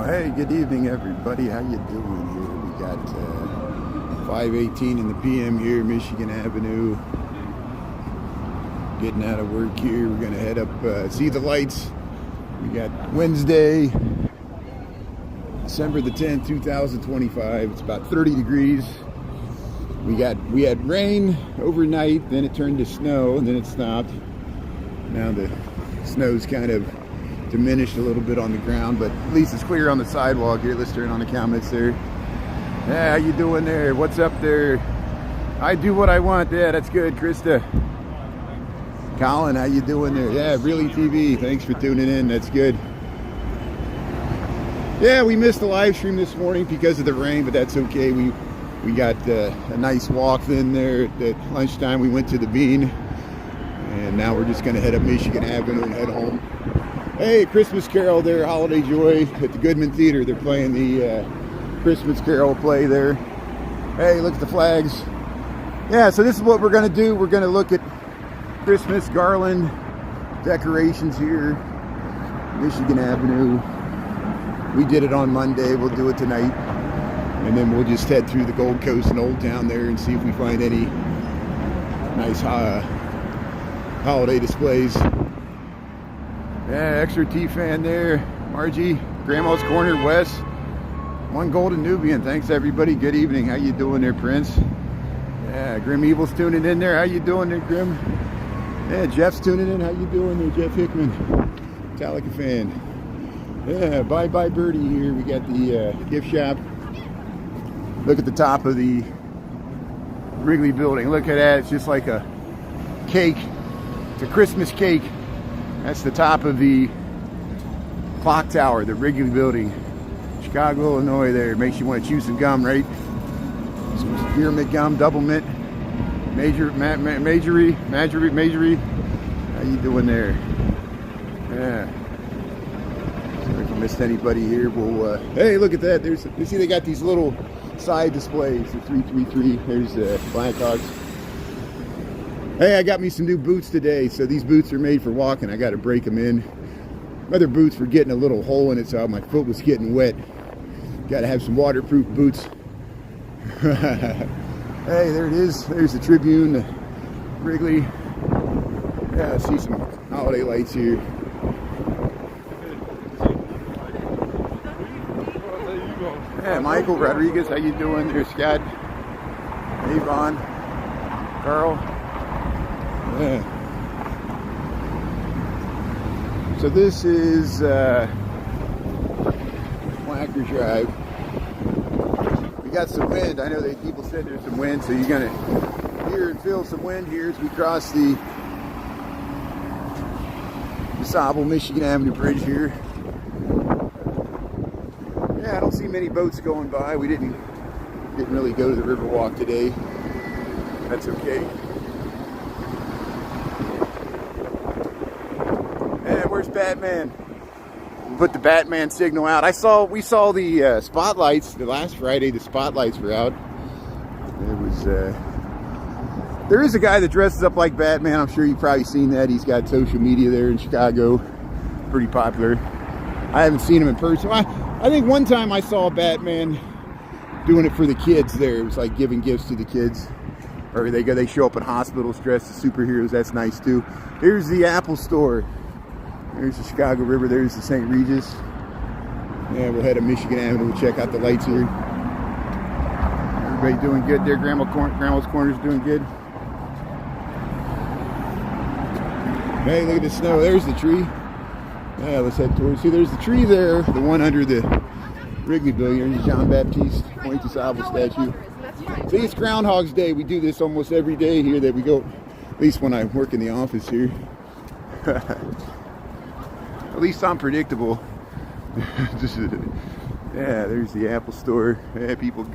Hey, good evening, everybody. How you doing here? We got 5:18 in the p.m. here, Michigan Avenue. Getting out of work here. We're gonna head up, see the lights. We got Wednesday, December the 10th, 2025. It's about 30 degrees. We had rain overnight, then it turned to snow, and then it stopped. Now the snow's kind of diminished a little bit on the ground, but at least it's clear on the sidewalk here. Let's turn on the comments there. Yeah, how you doing there? What's up there? I do what I want. Yeah, that's good, Krista. Colin, how you doing there? Yeah, Really TV. Thanks for tuning in. That's good. Yeah, we missed the live stream this morning because of the rain, but that's okay. We got a nice walk in there at lunchtime. We went to the Bean, and now we're just going to head up Michigan Avenue and head home. Hey, Christmas Carol there, Holiday Joy at the Goodman Theater. They're playing the Christmas Carol play there. Hey, look at the flags. Yeah, so this is what we're going to do. We're going to look at Christmas garland decorations here, Michigan Avenue. We did it on Monday. We'll do it tonight. And then we'll just head through the Gold Coast and Old Town there and see if we find any nice holiday displays. Yeah, extra tea fan there. Margie, Grandma's Corner, Wes. One Golden Nubian. Thanks, everybody. Good evening. How you doing there, Prince? Yeah, Grim Evil's tuning in there. How you doing there, Grim? Yeah, Jeff's tuning in. How you doing there, Jeff Hickman? Metallica fan. Yeah, Bye Bye Birdie here. We got the gift shop. Look at the top of the Wrigley building. Look at that. It's just like a cake. It's a Christmas cake. That's the top of the clock tower, the Wrigley building. Chicago, Illinois there. Makes you want to chew some gum, right? Some spearmint gum, double mint. Majory. How you doing there? Yeah. So if I missed anybody here, we'll... hey, look at that. You see they got these little side displays. The 333. There's the Blackhawks. Hey, I got me some new boots today. So these boots are made for walking. I got to break them in. Other boots were getting a little hole in it, so my foot was getting wet. Got to have some waterproof boots. Hey, there it is. There's the Tribune, the Wrigley. Yeah, I see some holiday lights here. Yeah, Michael Rodriguez, how you doing there, Scott? Avon, Carl. Yeah. So this is Wacker Drive. We got some wind. I know that people said there's some wind, so you're gonna hear and feel some wind here as we cross the DeSable Michigan Avenue Bridge here. Yeah, I don't see many boats going by. We didn't really go to the Riverwalk today. That's okay. Yeah, where's Batman? Put the Batman signal out. We saw the spotlights the last Friday. The spotlights were out. There is a guy that dresses up like Batman. I'm sure you've probably seen that. He's got social media there in Chicago. Pretty popular. I haven't seen him in person. I think one time I saw Batman doing it for the kids there. It was like giving gifts to the kids. Or they show up in hospitals dressed as superheroes. That's nice too. Here's the Apple Store. There's the Chicago River. There's the St. Regis. Yeah, we'll head to Michigan Avenue. We'll check out the lights here. Everybody doing good there. Grandma's Corner's doing good. Hey, look at the snow. There's the tree. Yeah, let's head towards. See, there's the tree there. The one under the Wrigley building. There's the John Baptiste Point DeSable statue. See, it's Groundhog's Day. We do this almost every day here that we go. At least when I work in the office here. At least I'm predictable. Yeah, there's the Apple Store. Yeah, people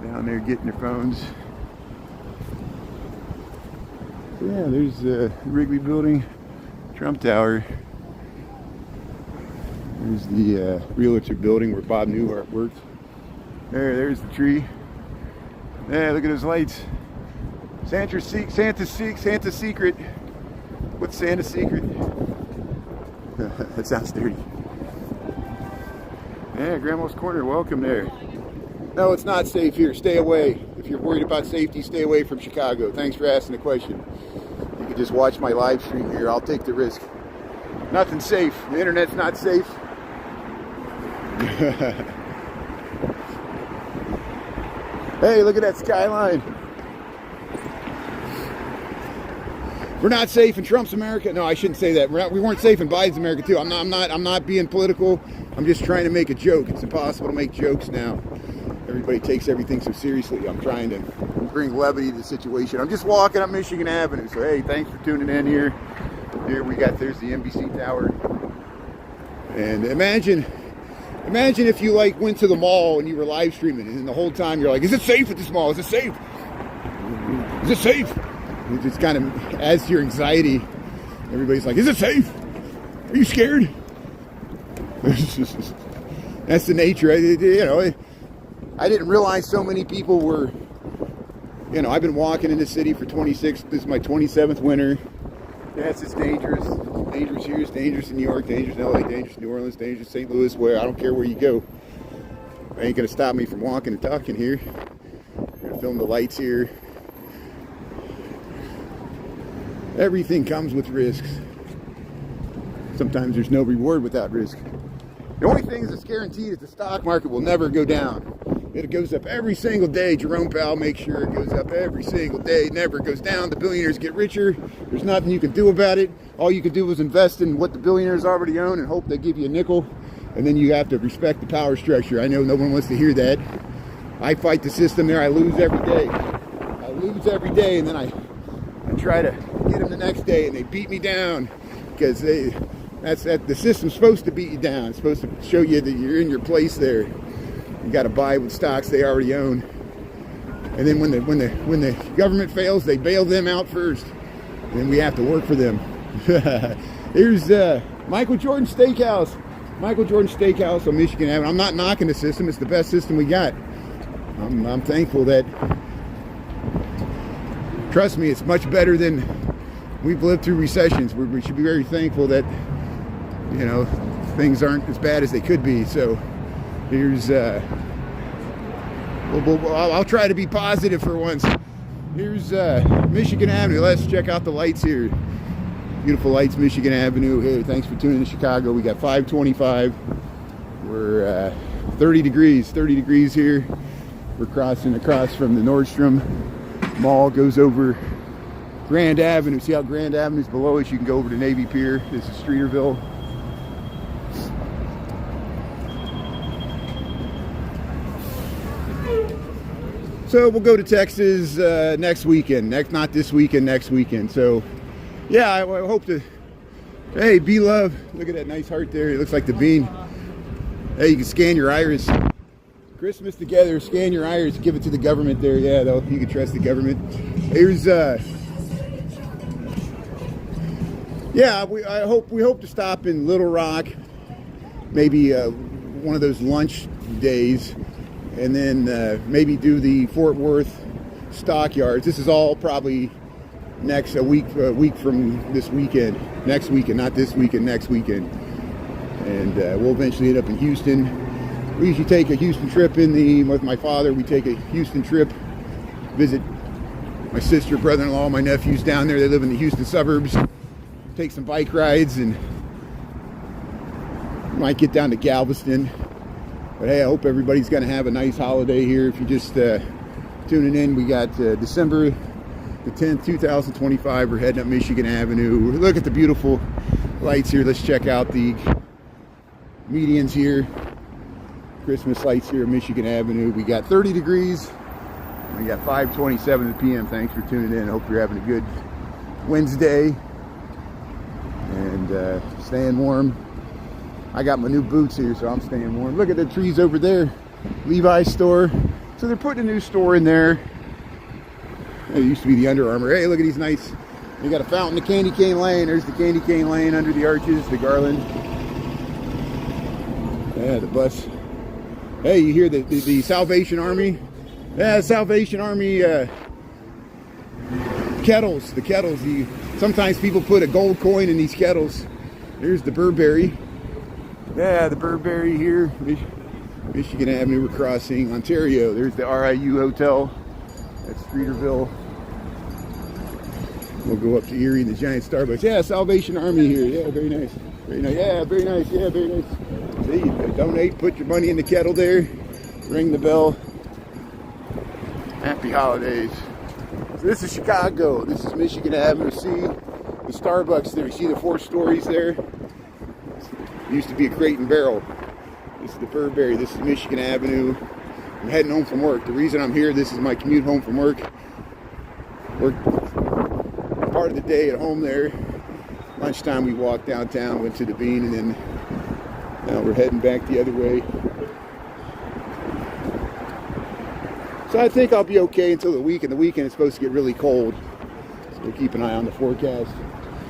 down there getting their phones. So yeah, there's the Wrigley building, Trump Tower. There's the realtor building where Bob Newhart worked. There's the tree. Yeah, look at those lights. Santa's secret. What's Santa's secret? That sounds dirty. Yeah, Grandma's Corner, welcome there. No, it's not safe here. Stay away. If you're worried about safety, stay away from Chicago. Thanks for asking the question. You can just watch my live stream here. I'll take the risk. Nothing safe. The internet's not safe. Hey, look at that skyline. We're not safe in Trump's America. No, I shouldn't say that. We weren't safe in Biden's America too. I'm not being political. I'm just trying to make a joke. It's impossible to make jokes now. Everybody takes everything so seriously. I'm trying to bring levity to the situation. I'm just walking up Michigan Avenue. So hey, thanks for tuning in here. Here there's the NBC Tower. And imagine if you like went to the mall and you were live streaming, and the whole time you're like, is it safe at this mall? Is it safe? Is it safe? It just kind of adds to your anxiety. Everybody's like, is it safe? Are you scared? That's the nature. I didn't realize so many people were, I've been walking in the city for 26, this is my 27th winter. Yes, it's dangerous. It's dangerous here, it's dangerous in New York, dangerous in LA, dangerous in New Orleans, dangerous in St. Louis, where I don't care where you go. Ain't gonna stop me from walking and talking here. I'm gonna film the lights here. Everything comes with risks. Sometimes there's no reward without risk. The only thing that's guaranteed is the stock market will never go down. It goes up every single day. Jerome Powell makes sure it goes up every single day. It never goes down. The billionaires get richer. There's nothing you can do about it. All you can do is invest in what the billionaires already own and hope they give you a nickel. And then you have to respect the power structure. I know no one wants to hear that. I fight the system there. I lose every day. And then I try to get them the next day, and they beat me down because the system's supposed to beat you down. It's supposed to show you that you're in your place there. You got to buy with stocks they already own, and then when the government fails, they bail them out first, and then we have to work for them. Here's Michael Jordan Steakhouse. Michael Jordan Steakhouse on Michigan Avenue. I'm not knocking the system. It's the best system we got. I'm thankful that. Trust me, it's much better than we've lived through recessions. We should be very thankful that, things aren't as bad as they could be. So here's, I'll try to be positive for once. Here's Michigan Avenue. Let's check out the lights here. Beautiful lights, Michigan Avenue. Hey, thanks for tuning in to Chicago. We got 525. We're 30 degrees here. We're crossing across from the Nordstrom Mall, goes over Grand Avenue. See how Grand Avenue's below us? You can go over to Navy Pier. This is Streeterville. So we'll go to Texas next weekend. Not this weekend, next weekend. So yeah, I hope to. Hey, be love. Look at that nice heart there. It looks like the bean. Hey, you can scan your iris. Christmas together, scan your iris, give it to the government there. Yeah, though, you can trust the government. Here's we hope to stop in Little Rock, maybe one of those lunch days, and then maybe do the Fort Worth stockyards. This is all probably a week from this weekend. Next weekend, not this weekend, next weekend. And we'll eventually end up in Houston. We usually take a Houston trip with my father. We take a Houston trip, visit my sister, brother-in-law, my nephews down there. They live in the Houston suburbs. Take some bike rides and might get down to Galveston. But hey, I hope everybody's going to have a nice holiday here. If you're just tuning in, we got December the 10th, 2025. We're heading up Michigan Avenue. Look at the beautiful lights here. Let's check out the medians here. Christmas lights here at Michigan Avenue. We got 30 degrees. We got 5:27 p.m. Thanks for tuning in. I hope you're having a good Wednesday and staying warm. I got my new boots here, so I'm staying warm. Look at the trees over there. Levi's store. So they're putting a new store in there. It used to be the Under Armour. Hey, look at these nice. They got a fountain, the candy cane lane. There's the candy cane lane under the arches, the garland. Yeah, the bus. Hey, you hear the Salvation Army? Yeah, Salvation Army kettles. The kettles. Sometimes people put a gold coin in these kettles. Here's the Burberry. Yeah, the Burberry here. Michigan Avenue, we're crossing Ontario. There's the RIU Hotel at Streeterville. We'll go up to Erie, the giant Starbucks. Yeah, Salvation Army here. Yeah, very nice. Very nice. Yeah, very nice. Yeah, very nice. See, donate, put your money in the kettle there, ring the bell. Happy holidays. So this is Chicago. This is Michigan Avenue. See the Starbucks there. You see the 4 stories there? It used to be a Crate and Barrel. This is the Burberry. This is Michigan Avenue. I'm heading home from work. The reason I'm here, this is my commute home from work. Work part of the day at home there. Lunchtime we walked downtown, went to the Bean, and then now we're heading back the other way. So I think I'll be okay until the weekend. The weekend is supposed to get really cold. So we'll keep an eye on the forecast.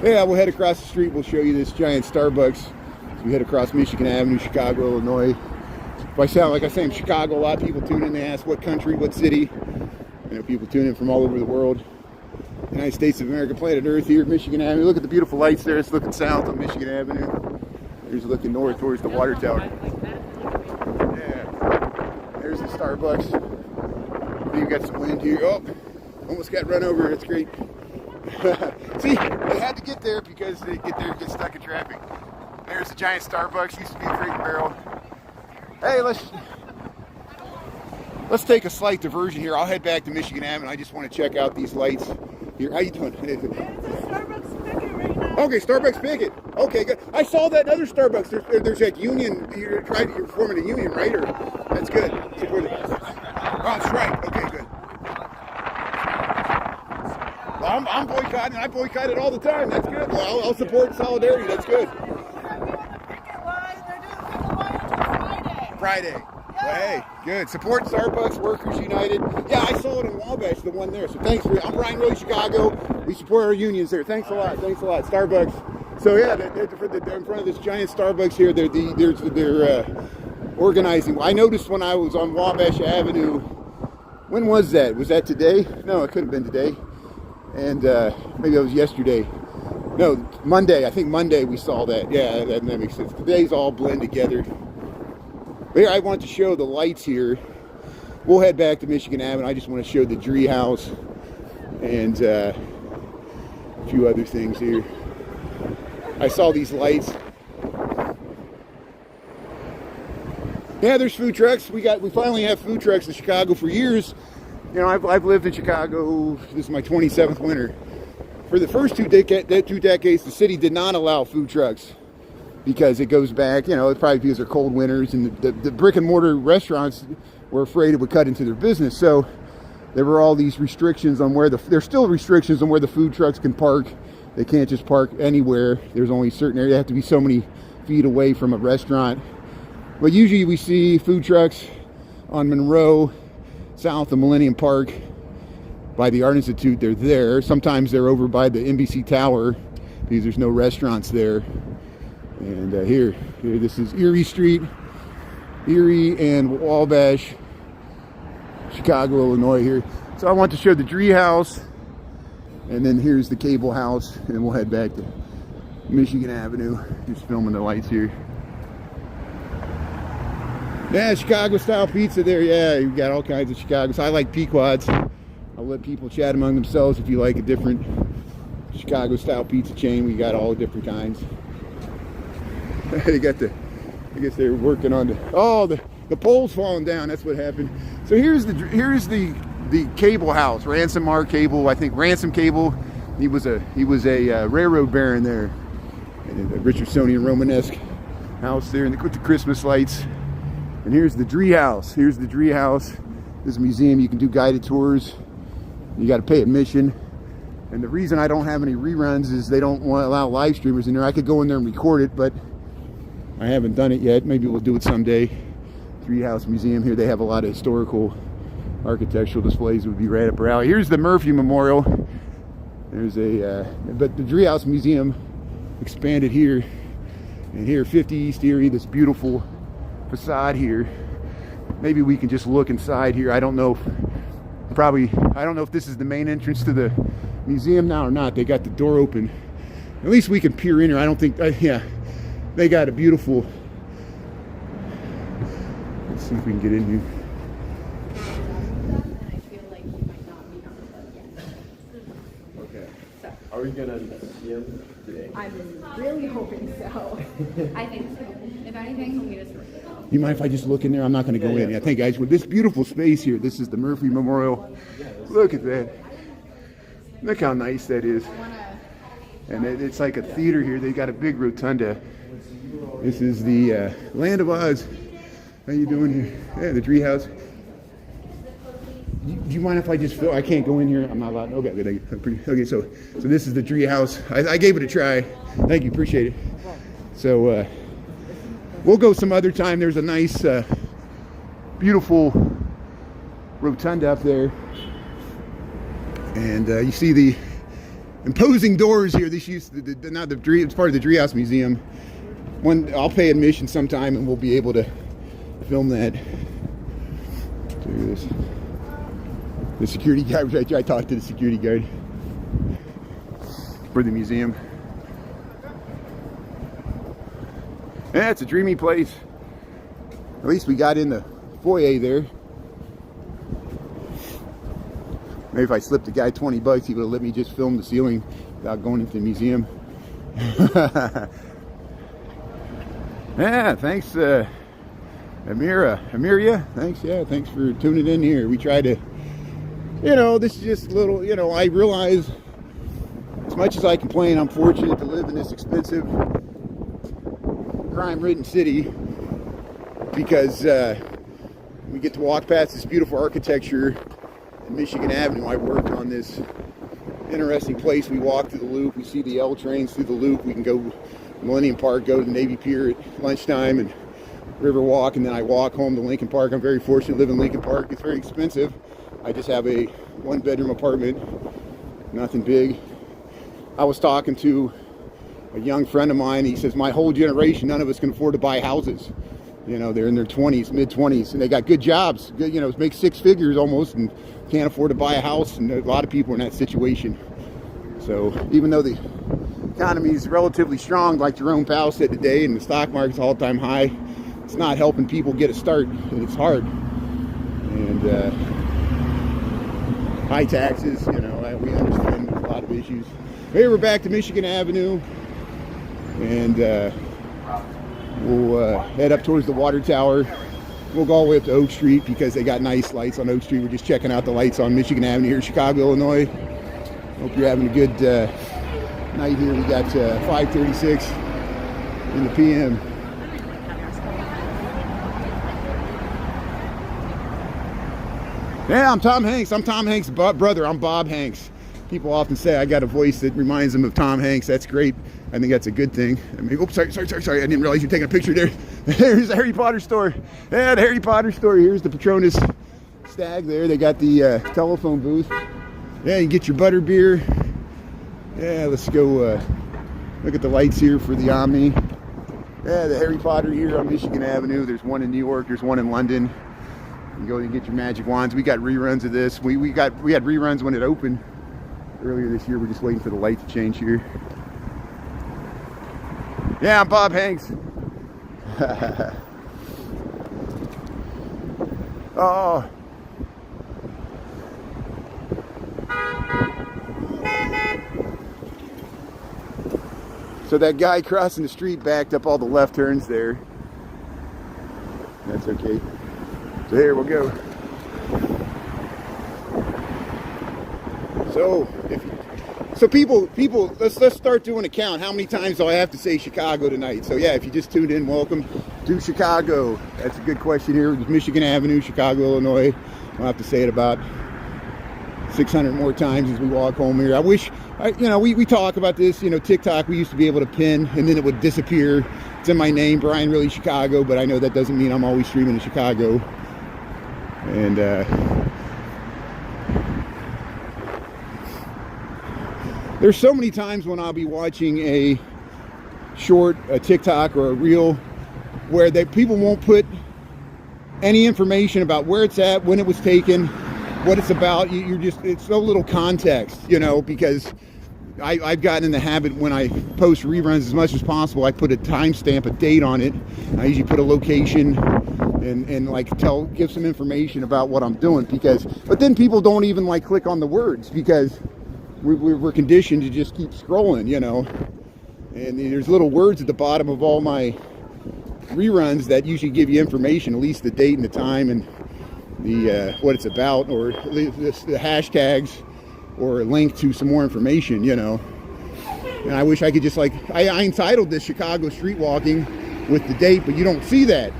Yeah, we'll head across the street. We'll show you this giant Starbucks. So we head across Michigan Avenue, Chicago, Illinois. If I sound like I say I'm Chicago, a lot of people tune in. They ask what country, what city. You know, people tune in from all over the world. United States of America, planet Earth here, Michigan Avenue. Look at the beautiful lights there. It's looking south on Michigan Avenue. There's looking north towards the water tower. Yeah. There's the Starbucks. You got some wind here. Oh, almost got run over. That's great. See, they had to get there because they get stuck in traffic. There's the giant Starbucks. Used to be a Crate and Barrel. Hey, let's take a slight diversion here. I'll head back to Michigan Avenue. I just want to check out these lights here. How you doing? It's a Starbucks Picket right now. Okay, Starbucks Picket. Okay, good. I saw that other Starbucks. There's like union. You're forming a union, right? Or that's good. Support it. Oh, strike. Okay, good. Well, I'm boycotting. I boycott it all the time. That's good. Well, I'll support solidarity. That's good. Friday. Well, hey, good. Support Starbucks, Workers United. Yeah, I saw it in Wabash, the one there. So thanks for it. I'm Brian Road, Chicago. We support our unions there. Thanks a lot. Thanks a lot. Starbucks. So yeah, they're in front of this giant Starbucks here. They're organizing. I noticed when I was on Wabash Avenue. When was that? Was that today? No, it couldn't have been today. And maybe it was yesterday. No, Monday. I think Monday we saw that. Yeah, that makes sense. Today's all blend together. Here, I want to show the lights here. We'll head back to Michigan Avenue. I just want to show the Dree House and a few other things here. I saw these lights. Yeah, there's food trucks. We finally have food trucks in Chicago for years. You know, I've lived in Chicago. This is my 27th winter. For the first two decades, the city did not allow food trucks. Because it goes back, you know, it's probably because they're cold winters, and the brick and mortar restaurants were afraid it would cut into their business. So there were all these restrictions on where there's still restrictions on where the food trucks can park. They can't just park anywhere. There's only certain areas. They have to be so many feet away from a restaurant. But usually we see food trucks on Monroe, south of Millennium Park, by the Art Institute. They're there. Sometimes they're over by the NBC Tower because there's no restaurants there. And here, this is Erie Street, Erie and Wabash, Chicago, Illinois here. So I want to show the Dree House, and then here's the Cable House, and we'll head back to Michigan Avenue. Just filming the lights here. Yeah, Chicago style pizza there. Yeah, you got all kinds of Chicago. So I like Pequod's. I'll let people chat among themselves if you like a different Chicago style pizza chain. We got all different kinds. They got I guess they're working on the pole's falling down. That's what happened. So here's the Cable House, Ransom R. Cable. I think Ransom Cable. He was a railroad baron there, and a Richardsonian Romanesque house there, and with the Christmas lights. And here's the Dree House. Here's the Dree House. This is a museum. You can do guided tours. You got to pay admission. And the reason I don't have any reruns is they don't want to allow live streamers in there. I could go in there and record it, but I haven't done it yet. Maybe we'll do it someday. Dree House Museum here. They have a lot of historical architectural displays. It would be right up our alley. Here's the Murphy Memorial. There's but the Dree House Museum expanded here. And here, 50 East Erie, this beautiful facade here. Maybe we can just look inside here. I don't know if this is the main entrance to the museum now or not. They got the door open. At least we can peer in here. I don't think, yeah. They got a beautiful Let's see if we can get in here. I feel like you might not be on the boat yet. Okay. So Are we gonna see him today? I'm really hoping so. I think so. If anything, he'll meet us for good. You mind if I just look in there? I'm not going to go in. I think, guys, with this beautiful space here, this is the Murphy Memorial. Look at that. Look how nice that is. And it's like a theater here. They got a big rotunda. This is the Land of Oz. How you doing here? Yeah, the tree house. Do you mind if I just film? I can't go in here. I'm not allowed. Okay, okay. So this is the tree house. I gave it a try. Thank you. Appreciate it. So we'll go some other time. There's a nice, beautiful rotunda up there, and you see the imposing doors here. This used to, not the tree. It's part of the Treehouse Museum. I'll pay admission sometime, and we'll be able to film that. There's the security guard. I talked to the security guard for the museum. Yeah, it's a dreamy place. At least we got in the foyer there. Maybe if I slipped the guy $20, he would have let me just film the ceiling without going into the museum. Yeah, thanks, Amiria. Thanks, yeah, thanks for tuning in here. We try to, this is just a little, I realize as much as I complain, I'm fortunate to live in this expensive, crime-ridden city because we get to walk past this beautiful architecture in Michigan Avenue. I worked on this interesting place. We walk through the loop. We see the L trains through the loop. We can go Millennium Park, go to the Navy Pier at lunchtime and River Walk, and then I walk home to Lincoln Park. I'm very fortunate to live in Lincoln Park. It's very expensive. I just have a one-bedroom apartment, nothing big. I was talking to a young friend of mine. He says, my whole generation, none of us can afford to buy houses. They're in their 20s, mid-20s, and they got good jobs. Good, make six figures almost, and can't afford to buy a house. And a lot of people are in that situation. So even though the economy is relatively strong, like Jerome Powell said today, and the stock market's all-time high, it's not helping people get a start, and it's hard. And high taxes, we understand a lot of issues. Here we're back to Michigan Avenue, and we'll head up towards the water tower. We'll go all the way up to Oak Street because they got nice lights on Oak Street. We're just checking out the lights on Michigan Avenue here in Chicago, Illinois. Hope you're having a good night here. We got 5:36 in the PM. Yeah, I'm Tom Hanks. I'm Tom Hanks' brother. I'm Bob Hanks. People often say I got a voice that reminds them of Tom Hanks. That's great. I think that's a good thing. Oops, sorry. I didn't realize you were taking a picture there. There's the Harry Potter store. Yeah, the Harry Potter store. Here's the Patronus Stag there. They got the telephone booth. Yeah, you can get your butter beer. Yeah, let's go look at the lights here for the Omni. Yeah, the Harry Potter here on Michigan Avenue. There's one in New York. There's one in London. You go and get your magic wands. We got reruns of this. We had reruns when it opened earlier this year. We're just waiting for the light to change here. Yeah, I'm Bob Hanks. Oh. So that guy crossing the street backed up all the left turns there. That's okay. So here we'll go. So people, let's start doing a count. How many times do I have to say Chicago tonight? So yeah, if you just tuned in, welcome to Chicago. That's a good question here. Michigan Avenue, Chicago, Illinois. I'll have to say it about 600 more times as we walk home here. I wish, we talk about this, TikTok, we used to be able to pin and then it would disappear. It's in my name, Brian Really Chicago, but I know that doesn't mean I'm always streaming in Chicago. And there's so many times when I'll be watching a short, a TikTok or a reel where people won't put any information about where it's at, when it was taken, what it's about. It's so little context, because I've gotten in the habit when I post reruns as much as possible, I put a timestamp, a date on it. I usually put a location and like give some information about what I'm doing, but then people don't even like click on the words because we're conditioned to just keep scrolling, you know. And there's little words at the bottom of all my reruns that usually give you information, at least the date and the time and the what it's about, or the hashtags, or a link to some more information, you know. And I wish I could just like, I entitled this Chicago Streetwalking with the date, but you don't see that.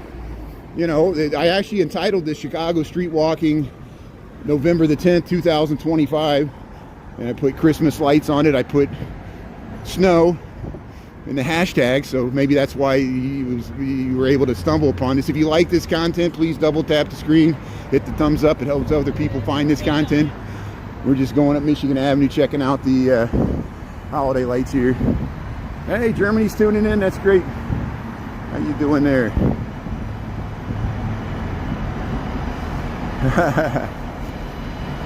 You know, I actually entitled this Chicago Streetwalking November the 10th, 2025. And I put Christmas lights on it. I put snow in the hashtag. So maybe that's why you were able to stumble upon this. If you like this content, please double tap the screen, hit the thumbs up. It helps other people find this content. We're just going up Michigan Avenue, checking out the holiday lights here. Hey, Germany's tuning in. That's great. How you doing there?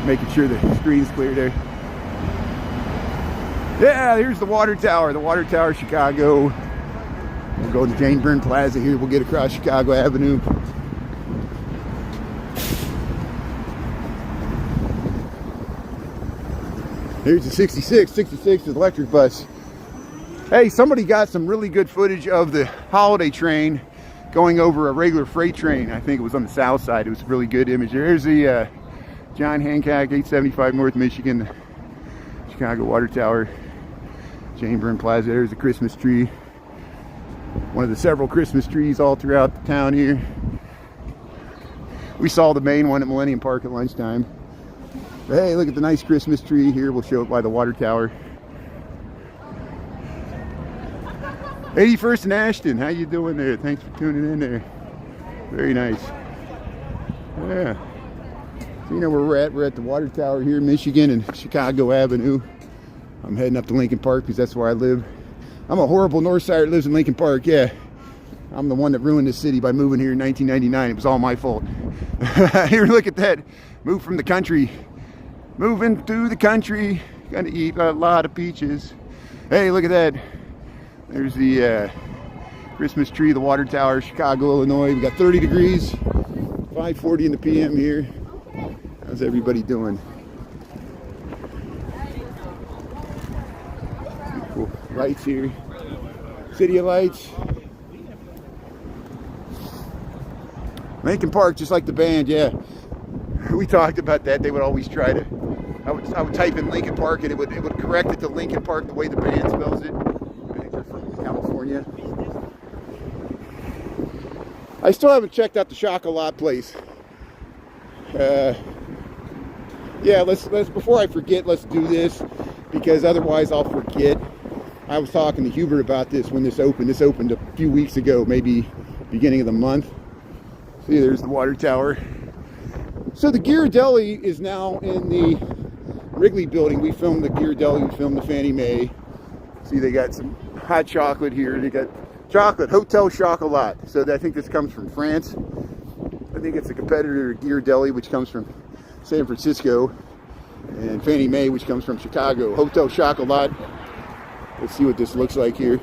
Making sure the screen's clear there. Yeah, here's the water tower. The water tower, Chicago. We'll go to Jane Byrne Plaza here. We'll get across Chicago Avenue. Here's the 66 is electric bus. Hey, somebody got some really good footage of the holiday train going over a regular freight train. I think it was on the south side. It was a really good image. There's the John Hancock, 875 North Michigan, Chicago Water Tower, Jane Byrne Plaza. There's the Christmas tree. One of the several Christmas trees all throughout the town here. We saw the main one at Millennium Park at lunchtime. But hey, look at the nice Christmas tree here. We'll show it by the water tower. 81st and Ashton, how you doing there? Thanks for tuning in there. Very nice. Yeah. So you know where we're at. We're at the water tower here in Michigan and Chicago Avenue. I'm heading up to Lincoln Park because that's where I live. I'm a horrible North Sider that lives in Lincoln Park. Yeah. I'm the one that ruined this city by moving here in 1999. It was all my fault. Here, look at that. Moved from the country. Moving through the country. Gonna eat a lot of peaches. Hey, look at that. There's the Christmas tree, the water tower, Chicago, Illinois. We got 30 degrees, 5:40 in the PM here. How's everybody doing? Cool lights here. City of Lights. Lincoln Park, just like the band, yeah. We talked about that. They would always try to. I would type in Lincoln Park and it would correct it to Lincoln Park the way the band spells it. California. I still haven't checked out the Chocolat place. Yeah, let's before I forget, let's do this because otherwise I'll forget. I was talking to Hubert about this when this opened. This opened a few weeks ago, maybe beginning of the month. See, there's the water tower. So the Ghirardelli is now in the Wrigley building. We filmed the Ghirardelli, we filmed the Fannie Mae. See, they got some hot chocolate here. They got chocolate, Hotel Chocolat. So I think this comes from France. I think it's a competitor to Ghirardelli, which comes from San Francisco, and Fannie Mae, which comes from Chicago. Hotel Chocolat. Let's see what this looks like here.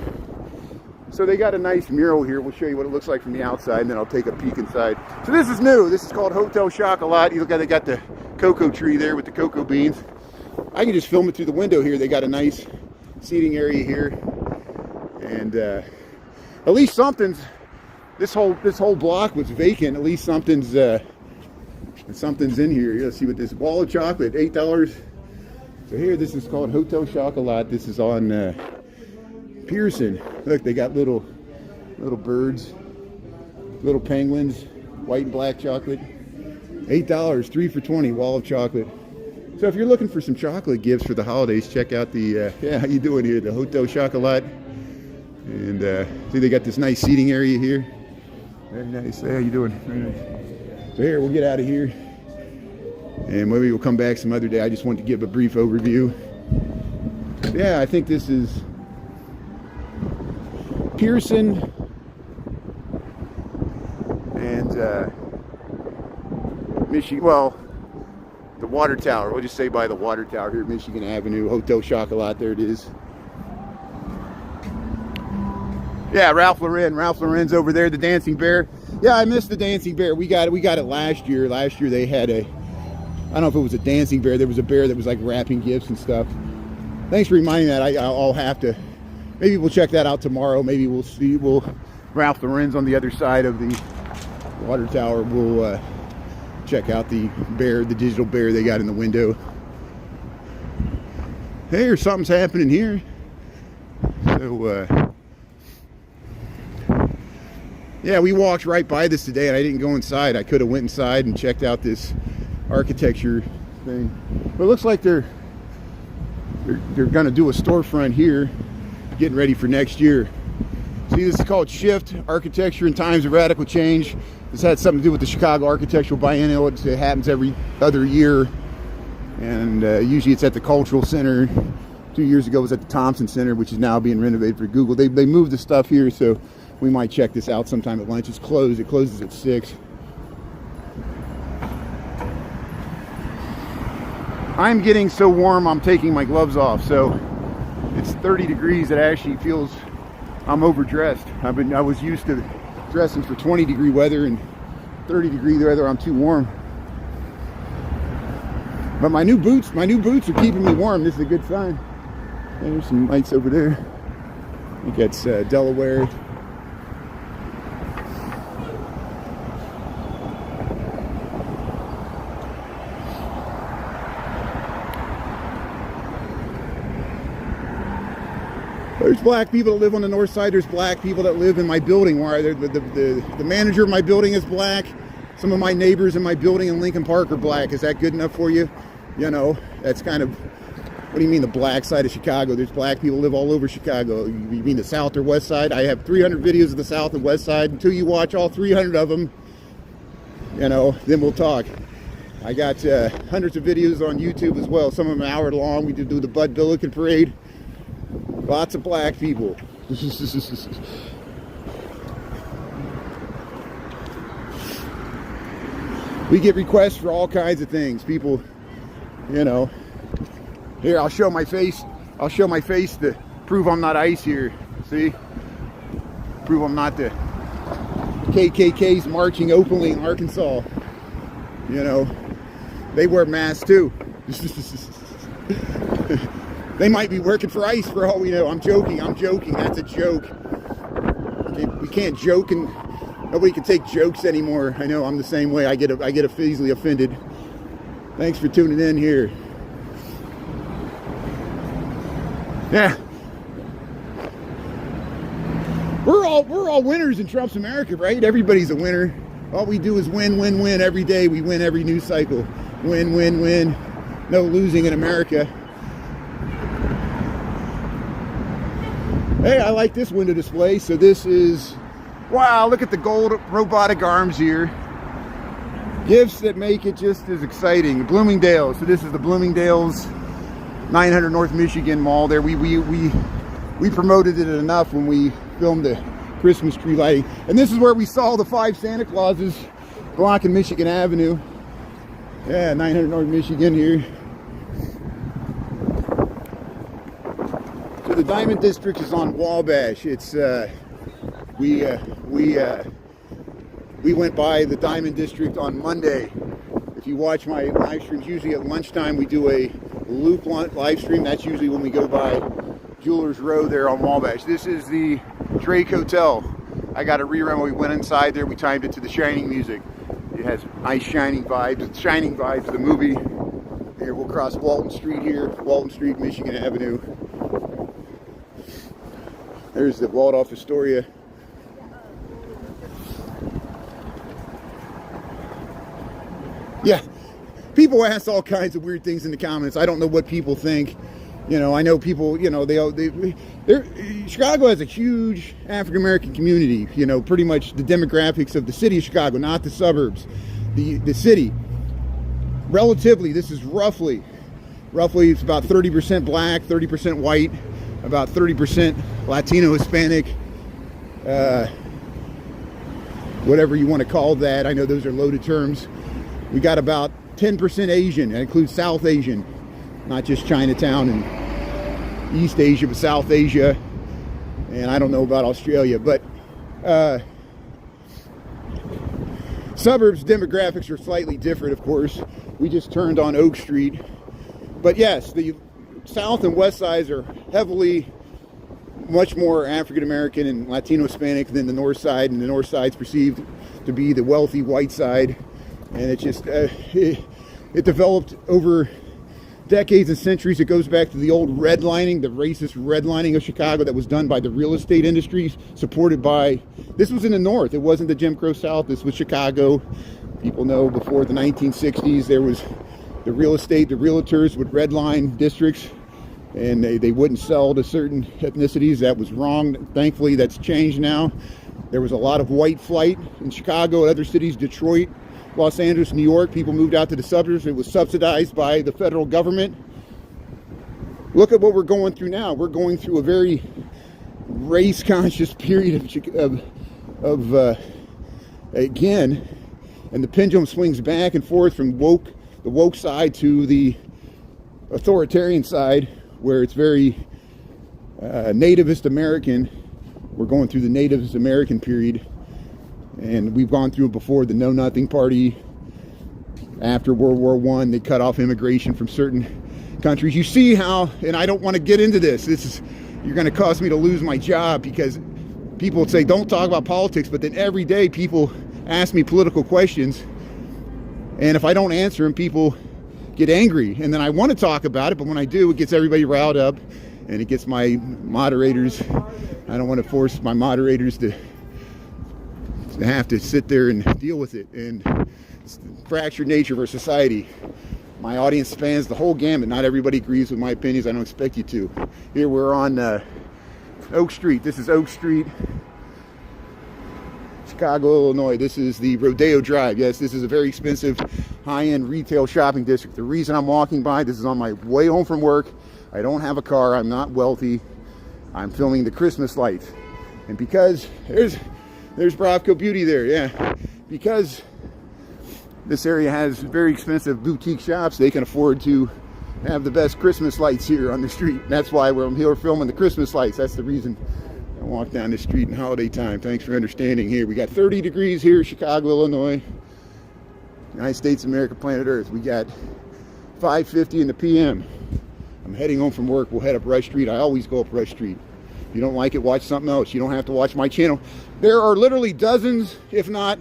So they got a nice mural here. We'll show you what it looks like from the outside, and then I'll take a peek inside. So this is new. This is called Hotel Chocolat. You look at, they got the cocoa tree there with the cocoa beans. I can just film it through the window here. They got a nice seating area here, and at least something's. This whole block was vacant. At least something's in here. Let's see what this wall of chocolate, $8. So here, this is called Hotel Chocolat. This is on Pearson. Look, they got little birds, little penguins, white and black chocolate. $8, 3 for $20. Wall of chocolate. So if you're looking for some chocolate gifts for the holidays, check out the yeah, how you doing here? The Hotel Chocolat. And see, they got this nice seating area here. Very nice. Hey, how you doing? Very nice. So here, we'll get out of here, and maybe we'll come back some other day. I just wanted to give a brief overview. Yeah, I think this is Pearson and Michigan. Well, the water tower. We'll just say by the water tower here at Michigan Avenue. Hotel Chocolat, there it is. Yeah, Ralph Lauren. Ralph Lauren's over there, the Dancing Bear. Yeah, I missed the Dancing Bear. We got it last year. Last year they had a, I don't know if it was a dancing bear. There was a bear that was like wrapping gifts and stuff. Thanks for reminding that. I'll have to, maybe we'll check that out tomorrow. Maybe we'll see, Ralph Lauren's on the other side of the water tower. We'll check out the bear, the digital bear they got in the window. Hey, or something's happening here. So, yeah, we walked right by this today, and I didn't go inside. I could have went inside and checked out this architecture thing. But it looks like they're going to do a storefront here, getting ready for next year. See, this is called Shift Architecture in Times of Radical Change. This had something to do with the Chicago Architectural Biennial. It happens every other year, and usually it's at the Cultural Center. 2 years ago it was at the Thompson Center, which is now being renovated for Google. They moved the stuff here, so we might check this out sometime at lunch. It's closed. It closes at 6. I'm getting so warm I'm taking my gloves off, so it's 30 degrees. It actually feels I'm overdressed. I was used to dressing for 20-degree weather, and 30-degree weather I'm too warm. But my new boots are keeping me warm. This is a good sign. There's some lights over there. I think that's Delaware. There's black people that live on the north side. There's black people that live in my building. Where the manager of my building is black. Some of my neighbors in my building in Lincoln Park are black. Is that good enough for you? You know, that's kind of, what do you mean the black side of Chicago? There's black people live all over Chicago. You mean the south or west side? I have 300 videos of the south and west side. Until you watch all 300 of them, you know, then we'll talk. I got hundreds of videos on YouTube as well. Some of them an hour long. We do the Bud Billiken Parade. Lots of black people. We get requests for all kinds of things. People, you know. Here, I'll show my face. I'll show my face to prove I'm not ice here. See? Prove I'm not the KKK's marching openly in Arkansas. You know. They wear masks too. They might be working for ICE for all we know. I'm joking. That's a joke. We can't joke, and nobody can take jokes anymore. I know I'm the same way. I get easily offended. Thanks for tuning in here. Yeah. We're all winners in Trump's America, right? Everybody's a winner. All we do is win, win, win every day. We win every news cycle. Win, win, win. No losing in America. Hey, I like this window display. So this is, wow, look at the gold robotic arms here. Gifts that make it just as exciting. Bloomingdale's. So this is the Bloomingdale's 900 North Michigan Mall there. We promoted it enough when we filmed the Christmas tree lighting. And this is where we saw the 5 Santa Clauses blocking Michigan Avenue. Yeah, 900 North Michigan here. So the Diamond District is on Wabash. It's we went by the Diamond District on Monday. If you watch my live streams, usually at lunchtime we do a loop live stream. That's usually when we go by Jewelers Row there on Wabash. This is the Drake Hotel. I got a rerun when we went inside there. We timed it to the Shining music. It has nice Shining vibes. It's Shining vibes, the movie. Here, we'll cross Walton Street here. Walton Street, Michigan Avenue. There's the Waldorf Astoria. Yeah, people ask all kinds of weird things in the comments. I don't know what people think. You know, I know people, you know, Chicago has a huge African American community, you know, pretty much the demographics of the city of Chicago, not the suburbs. The city, relatively, this is roughly it's about 30% black, 30% white, about 30% Latino, Hispanic, whatever you want to call that. I know those are loaded terms. We got about 10% Asian. That includes South Asian, not just Chinatown and East Asia, but South Asia. And I don't know about Australia, but suburbs demographics are slightly different, of course. We just turned on Oak Street. But yes, the South and West sides are heavily, much more African American and Latino Hispanic than the North side, and the North side's perceived to be the wealthy white side. And it just it developed over decades and centuries. It goes back to the old redlining, the racist redlining of Chicago that was done by the real estate industry, supported by, this was in the North, it wasn't the Jim Crow South, this was Chicago. People know before the 1960s there was the real estate, the realtors would redline districts, and they wouldn't sell to certain ethnicities. That was wrong. Thankfully that's changed now. There was a lot of white flight in Chicago and other cities, Detroit, Los Angeles, New York. People moved out to the suburbs. It was subsidized by the federal government. Look at what we're going through now. We're going through a very race-conscious period of again, and the pendulum swings back and forth from the woke side to the authoritarian side, where it's very nativist American. We're going through the nativist American period. And we've gone through it before. The Know Nothing Party, after World War I, they cut off immigration from certain countries. You see how, and I don't want to get into this. You're going to cause me to lose my job, because people would say, don't talk about politics, but then every day people ask me political questions, and if I don't answer them, people get angry. And then I want to talk about it, but when I do, it gets everybody riled up, and it gets my moderators. I don't want to force my moderators to have to sit there and deal with it, and it's the fractured nature of our society. My audience spans the whole gamut. Not everybody agrees with my opinions. I don't expect you to. Here we're on Oak Street. This is Oak Street, Chicago, Illinois. This is the Rodeo Drive. Yes, this is a very expensive high-end retail shopping district. The reason I'm walking by, this is on my way home from work. I don't have a car. I'm not wealthy. I'm filming the Christmas lights. And because there's Bravco Beauty there, yeah. Because this area has very expensive boutique shops, they can afford to have the best Christmas lights here on the street. That's why I'm here filming the Christmas lights. That's the reason I walk down the street in holiday time. Thanks for understanding here. We got 30 degrees here, Chicago, Illinois. United States of America, planet Earth. We got 5:50 in the PM. I'm heading home from work. We'll head up Rush Street. I always go up Rush Street. If you don't like it, watch something else. You don't have to watch my channel. There are literally dozens, if not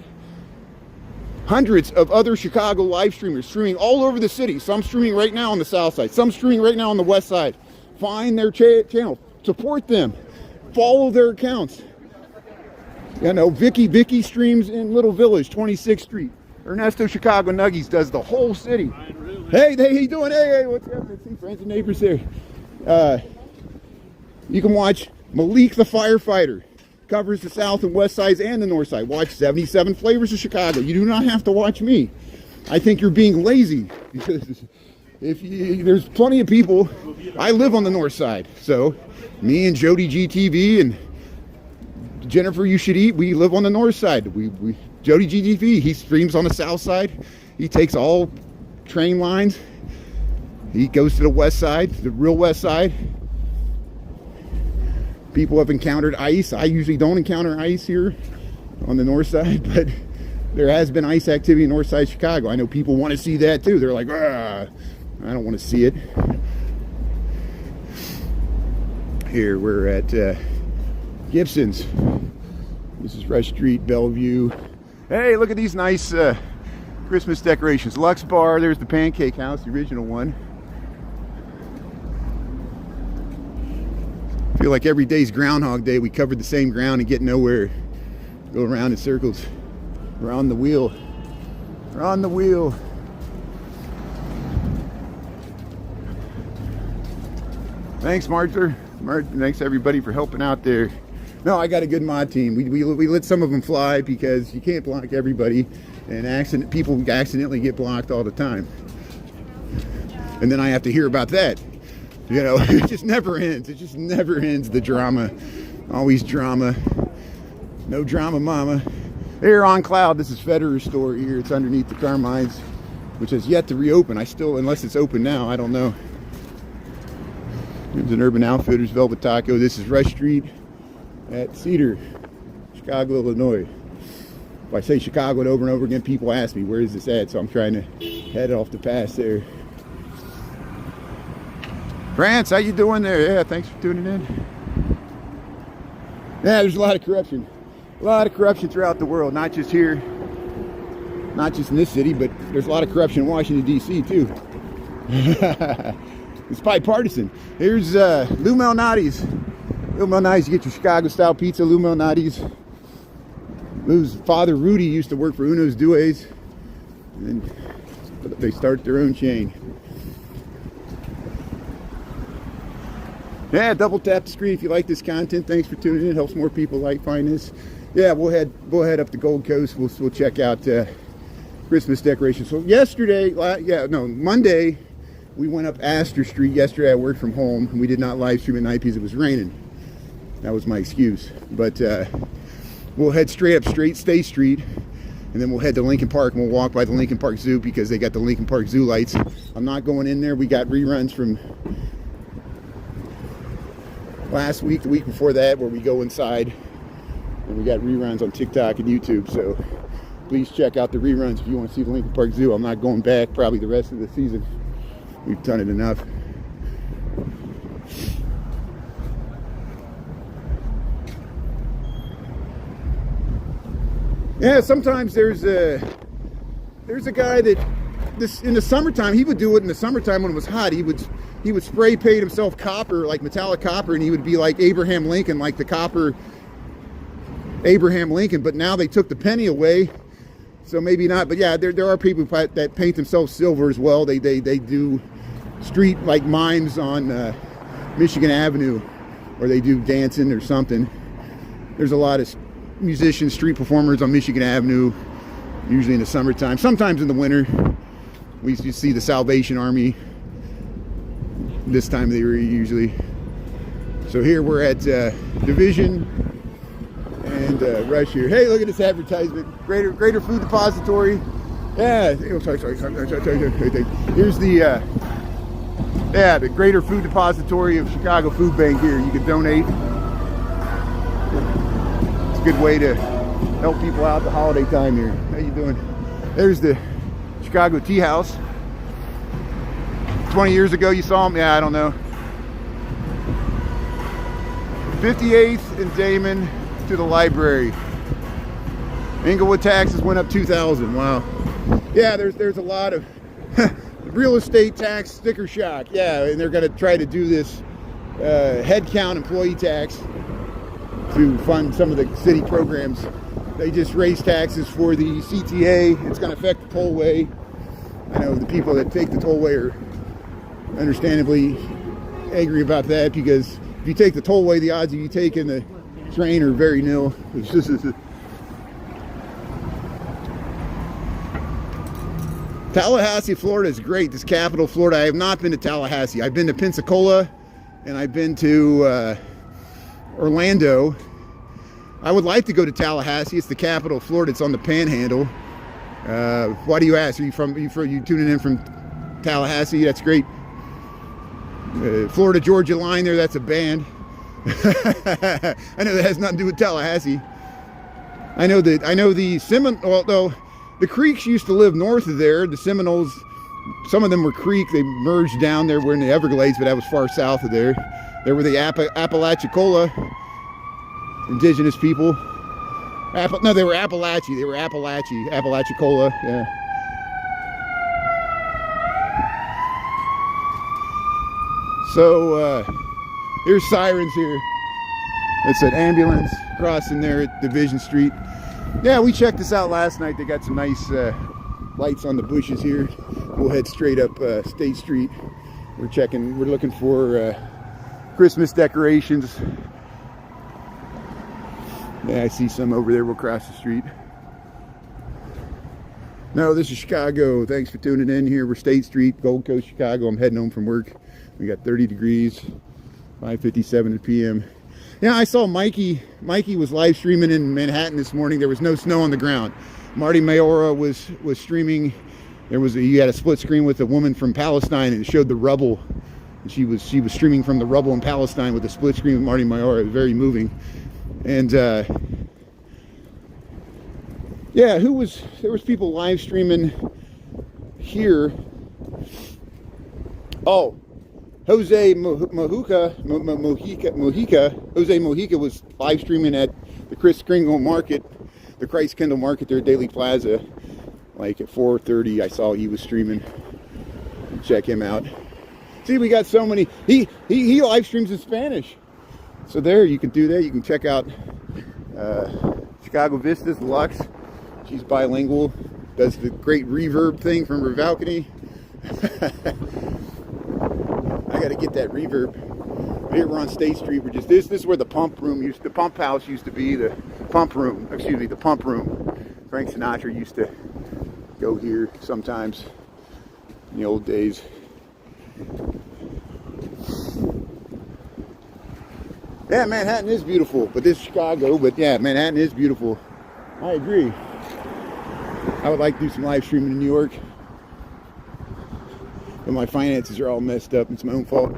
hundreds, of other Chicago live streamers streaming all over the city. Some streaming right now on the south side. Some streaming right now on the west side. Find their channel. Support them. Follow their accounts. You know, Vicky streams in Little Village, 26th Street. Ernesto Chicago Nuggies does the whole city. Hey, how you doing? Hey, what's up? Let's see, friends and neighbors there. You can watch Malik the Firefighter. Covers the south and west sides and the north side. Watch 77 Flavors of Chicago. You do not have to watch me. I think you're being lazy. There's plenty of people. I live on the north side. So me and Jody GTV and Jennifer You Should Eat, we live on the north side. Jody GTV, he streams on the south side. He takes all train lines. He goes to the west side, the real west side. People have encountered ice. I usually don't encounter ice here on the north side, but there has been ice activity in north side Chicago. I know people want to see that too. They're like, I don't want to see it. Here we're at Gibson's. This is Rush Street, Bellevue. Hey, look at these nice Christmas decorations. Lux Bar, there's the Pancake House, the original one. I feel like every day's Groundhog Day. We covered the same ground and get nowhere. Go around in circles. We're on the wheel. We're on the wheel. Thanks, Martha. Thanks everybody for helping out there. No, I got a good mod team. We let some of them fly because you can't block everybody, and people accidentally get blocked all the time. And then I have to hear about that. You know, it just never ends. It just never ends, the drama. Always drama. No drama, mama. Here on Cloud, this is Federer's store here. It's underneath the Carmine's. which has yet to reopen. I still, unless it's open now, I don't know. There's an Urban Outfitters Velvet Taco. This is Rush Street at Cedar, Chicago, Illinois. If I say Chicago over and over again, people ask me, where is this at? So I'm trying to head off the pass there. France, how you doing there? Yeah, thanks for tuning in. Yeah, there's a lot of corruption. A lot of corruption throughout the world, not just here, not just in this city, but there's a lot of corruption in Washington, D.C. too. It's bipartisan. Here's Lou Malnati's. Lou Malnati's, you get your Chicago-style pizza, Lou Malnati's. Lou's father, Rudy, used to work for Uno's Dues, and they start their own chain. Yeah, double tap the screen if you like this content. Thanks for tuning in. It helps more people find this. Yeah, we'll head up to Gold Coast. We'll check out Christmas decorations. So Monday, we went up Astor Street. Yesterday I worked from home, and we did not live stream at night because it was raining. That was my excuse. But we'll head straight up State Street, and then we'll head to Lincoln Park, and we'll walk by the Lincoln Park Zoo because they got the Lincoln Park Zoo lights. I'm not going in there. We got reruns from last week, the week before that, where we go inside, and we got reruns on TikTok and YouTube. So please check out the reruns if you want to see the Lincoln Park Zoo. I'm not going back probably the rest of the season. We've done it enough. Yeah, sometimes there's a guy that in the summertime, he would do it in the summertime when it was hot. He would spray paint himself copper, like metallic copper, and he would be like Abraham Lincoln, like the copper Abraham Lincoln. But now they took the penny away, so maybe not. But yeah, there are people that paint themselves silver as well. They do street like mimes on Michigan Avenue, or they do dancing or something. There's a lot of musicians, street performers on Michigan Avenue, usually in the summertime. Sometimes in the winter, we used to see the Salvation Army this time of the year usually. So here we're at Division and Rush here. Hey, look at this advertisement. Greater Food Depository. Yeah, oh, sorry. Here's the the Greater Food Depository of Chicago Food Bank here. You can donate. It's a good way to help people out the holiday time here. How you doing? There's the Chicago Tea House. 20 years ago you saw them? Yeah, I don't know. 58th and Damon to the library. Inglewood taxes went up 2,000. Wow. Yeah, there's a lot of real estate tax sticker shock. Yeah, and they're going to try to do this head count employee tax to fund some of the city programs. They just raised taxes for the CTA. It's going to affect the tollway. I know the people that take the tollway are understandably angry about that, because if you take the tollway, the odds of you taking the train are very nil. It's just Tallahassee, Florida is great. This capital, Florida. I have not been to Tallahassee. I've been to Pensacola, and I've been to Orlando. I would like to go to Tallahassee. It's the capital of Florida. It's on the Panhandle. Why do you ask? Are you tuning in from Tallahassee? That's great. Florida Georgia Line there. That's a band. I know that has nothing to do with Tallahassee. I know the Seminole. Although the Creeks used to live north of there. The Seminoles, some of them were Creek. They merged down there. We're in the Everglades, but that was far south of there. There were the Apalachicola indigenous people. No, they were Appalachian. They were Apalachicola. Yeah. So here's sirens here. It's an ambulance crossing there at Division Street. Yeah, we checked this out last night. They got some nice lights on the bushes here. We'll head straight up State Street. We're looking for Christmas decorations. Yeah, I see some over there. We'll cross the street. No, this is Chicago. Thanks for tuning in here. We're State Street, Gold Coast, Chicago. I'm heading home from work. We got 30 degrees, 5:57 p.m. Yeah, I saw Mikey. Mikey was live streaming in Manhattan this morning. There was no snow on the ground. Marty Mayora was streaming You had a split screen with a woman from Palestine, and it showed the rubble. And she was streaming from the rubble in Palestine with a split screen with Marty Mayora. It was very moving. And yeah, there was people live streaming here. Oh, Jose Mojica was live streaming at the Christ Kendall Market there at Daily Plaza, like at 4:30. I saw he was streaming. Check him out. See, we got so many. He live streams in Spanish, so there you can do that. You can check out Chicago Vistas Lux. She's bilingual. Does the great reverb thing from her balcony. I got to get that reverb. Here we're on State Street. We're just this is where the pump house used to be. The pump room. Frank Sinatra used to go here sometimes in the old days. Yeah, Manhattan is beautiful, but this is Chicago. But yeah, Manhattan is beautiful. I agree. I would like to do some live streaming in New York, but my finances are all messed up. It's my own fault.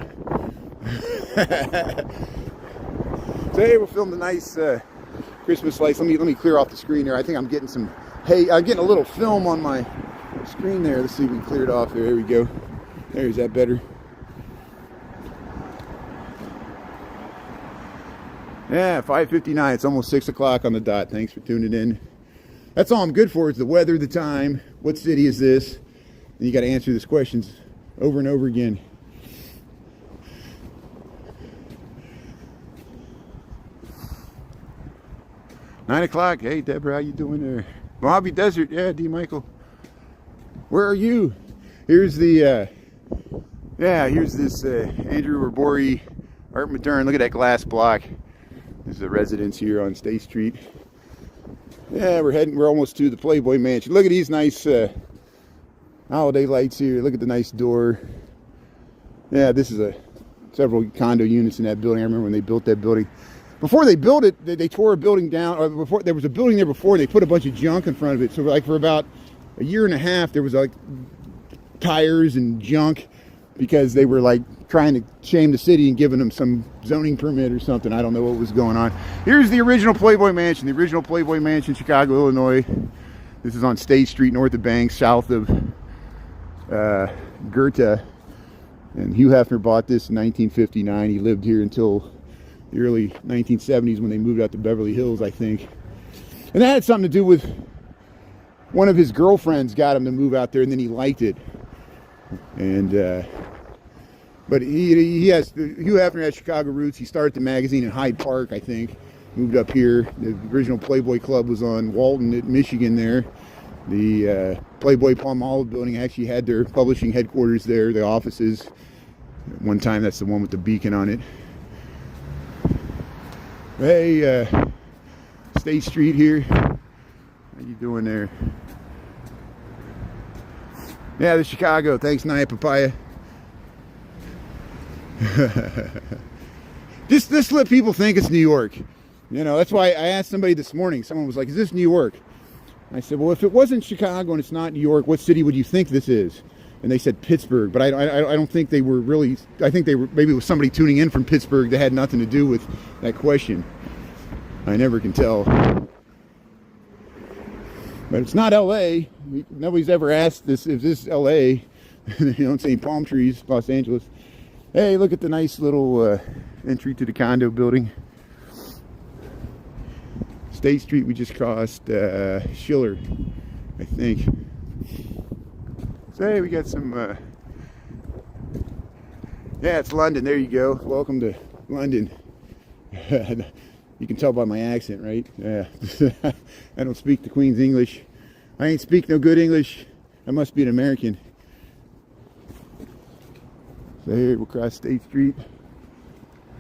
So hey, we'll film the nice Christmas lights. Let me clear off the screen there. I think I'm getting some. Hey, I'm getting a little film on my screen there. Let's see if we can clear it off there. There we go. There's that better. Yeah, 5:59. It's almost 6 o'clock on the dot. Thanks for tuning in. That's all I'm good for is the weather, the time, what city is this? And you got to answer these questions over and over again. Nine o'clock. Hey, Deborah, how you doing there? Mojave Desert. Yeah, D. Michael. Where are you? Here's the, here's this Andrew Arbori Art Moderne. Look at that glass block. This is a residence here on State Street. Yeah, we're almost to the Playboy Mansion. Look at these nice holiday lights here. Look at the nice door. Yeah, this is several condo units in that building. I remember when they built that building. Before they built it, they tore a building down. Or before there was a building there before, they put a bunch of junk in front of it. So like for about a year and a half, there was like tires and junk because they were like trying to shame the city and giving them some zoning permit or something. I don't know what was going on. Here's the original Playboy Mansion. The original Playboy Mansion, Chicago, Illinois. This is on State Street, north of Banks, south of Goethe. And Hugh Hefner bought this in 1959. He lived here until the early 1970s when they moved out to Beverly Hills, I think. And that had something to do with one of his girlfriends got him to move out there, and then he liked it. And but Hugh Hefner has Chicago roots. He started the magazine in Hyde Park, I think. Moved up here. The original Playboy Club was on Walton at Michigan there. The Playboy Palmolive building actually had their publishing headquarters there, the offices. One time, that's the one with the beacon on it. Hey, State Street here. How you doing there? Yeah, this is Chicago. Thanks, Naya Papaya. Just let people think it's New York. You know, that's why I asked somebody this morning. Someone was like, is this New York? I said, well, if it wasn't Chicago and it's not New York, what city would you think this is? And they said Pittsburgh, but I don't think they were really, I think they were, maybe it was somebody tuning in from Pittsburgh that had nothing to do with that question. I never can tell. But it's not LA. Nobody's ever asked this, if this is LA. You don't see palm trees, Los Angeles. Hey, look at the nice little entry to the condo building. State Street, we just crossed Schiller, I think. So hey, we got some, yeah, it's London, there you go. Welcome to London. You can tell by my accent, right? Yeah. I don't speak the Queen's English. I ain't speak no good English. I must be an American. So here we'll cross State Street.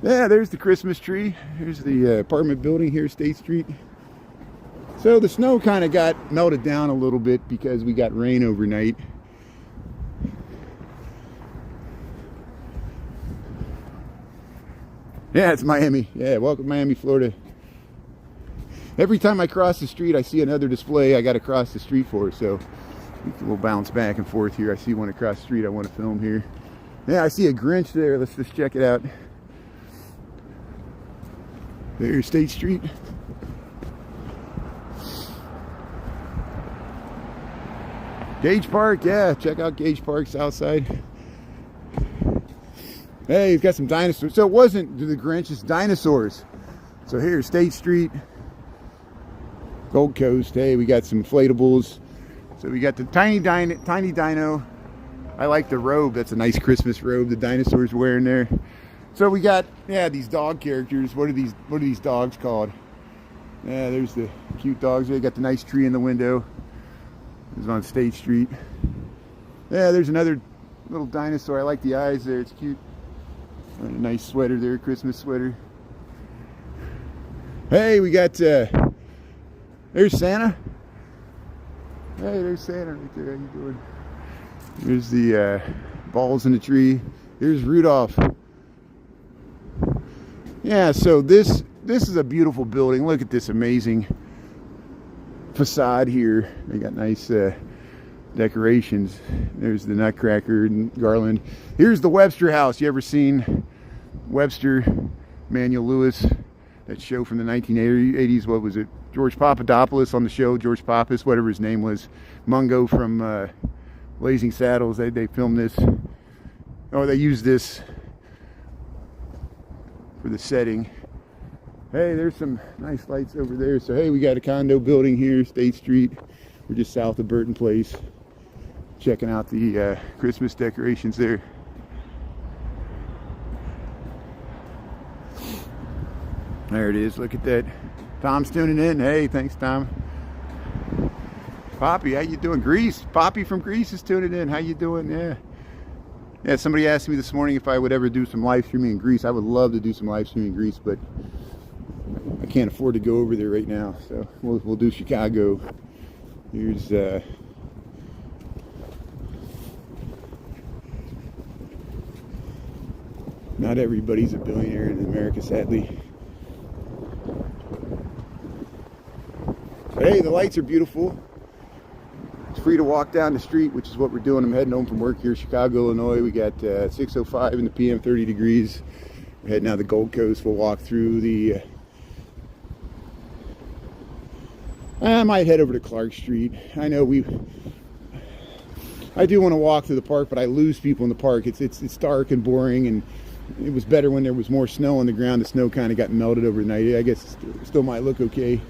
Yeah, there's the Christmas tree. Here's the apartment building here, State Street. So the snow kind of got melted down a little bit because we got rain overnight. Yeah, it's Miami. Yeah, welcome to Miami, Florida. Every time I cross the street, I see another display I got to cross the street for. So We'll bounce back and forth here. I see one across the street I want to film here. Yeah, I see a Grinch there. Let's just check it out. There's State Street. Gage Park, yeah, check out Gage Park, Southside. Hey, he's got some dinosaurs. So it wasn't the Grinch, it's dinosaurs. So here's State Street, Gold Coast. Hey, we got some inflatables. So we got the tiny dino. I like the robe. That's a nice Christmas robe the dinosaur's wearing there. So we got, yeah, these dog characters. What are these dogs called? Yeah, there's the cute dogs. They got the nice tree in the window. It's on State Street. Yeah, there's another little dinosaur. I like the eyes there. It's cute. A nice sweater there, Christmas sweater. Hey, we got, there's Santa. Hey, there's Santa right there. How you doing? There's the balls in the tree. Here's Rudolph. Yeah, so this is a beautiful building. Look at this amazing facade here. They got nice decorations. There's the Nutcracker and garland. Here's the Webster House. You ever seen Webster, Manuel Lewis, that show from the 1980s? What was it? George Papadopoulos on the show. George Pappas, whatever his name was. Mungo from Blazing Saddles. They filmed this. Oh, they used this for the setting. Hey, there's some nice lights over there. So hey, we got a condo building here, State Street. We're just south of Burton Place. Checking out the Christmas decorations there. There it is. Look at that. Tom's tuning in. Hey, thanks, Tom. Poppy, how you doing? Greece. Poppy from Greece is tuning in. How you doing? Yeah. Yeah, somebody asked me this morning if I would ever do some live streaming in Greece. I would love to do some live streaming in Greece, but I can't afford to go over there right now. So we'll do Chicago. Here's not everybody's a billionaire in America, sadly. But hey, the lights are beautiful. It's free to walk down the street, which is what we're doing. I'm heading home from work here, Chicago, Illinois. We got 6:05 in the PM, 30 degrees. We're heading out to the Gold Coast. We'll walk through the... I might head over to Clark Street. I know I do want to walk through the park, but I lose people in the park. It's dark and boring, and it was better when there was more snow on the ground. The snow kind of got melted overnight. I guess it still might look okay.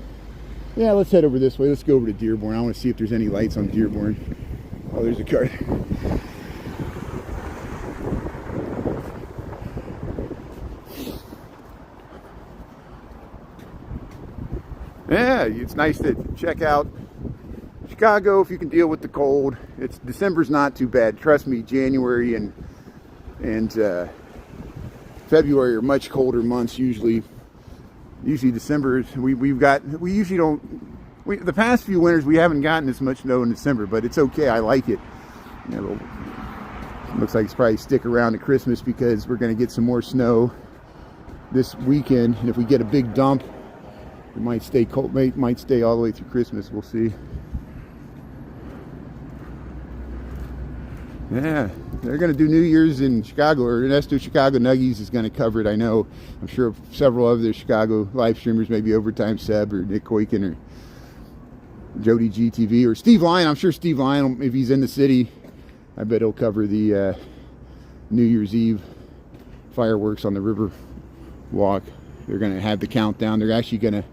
Yeah, let's head over this way. Let's go over to Dearborn. I want to see if there's any lights on Dearborn. Oh, there's a car. Yeah, it's nice to check out Chicago if you can deal with the cold. December's not too bad. Trust me, January and February are much colder months usually. Usually December, we usually don't, the past few winters we haven't gotten as much snow in December, but it's okay. I like it. You know, looks like it's probably stick around to Christmas because we're going to get some more snow this weekend, and if we get a big dump, it might stay cold. Might stay all the way through Christmas. We'll see. Yeah, they're going to do New Year's in Chicago, or Ernesto Chicago Nuggies is going to cover it. I know. I'm sure several other Chicago live streamers, maybe Overtime Seb or Nick Koiken or Jody GTV or Steve Lyon. I'm sure Steve Lyon, if he's in the city, I bet he'll cover the New Year's Eve fireworks on the River Walk. They're going to have the countdown. They're actually going to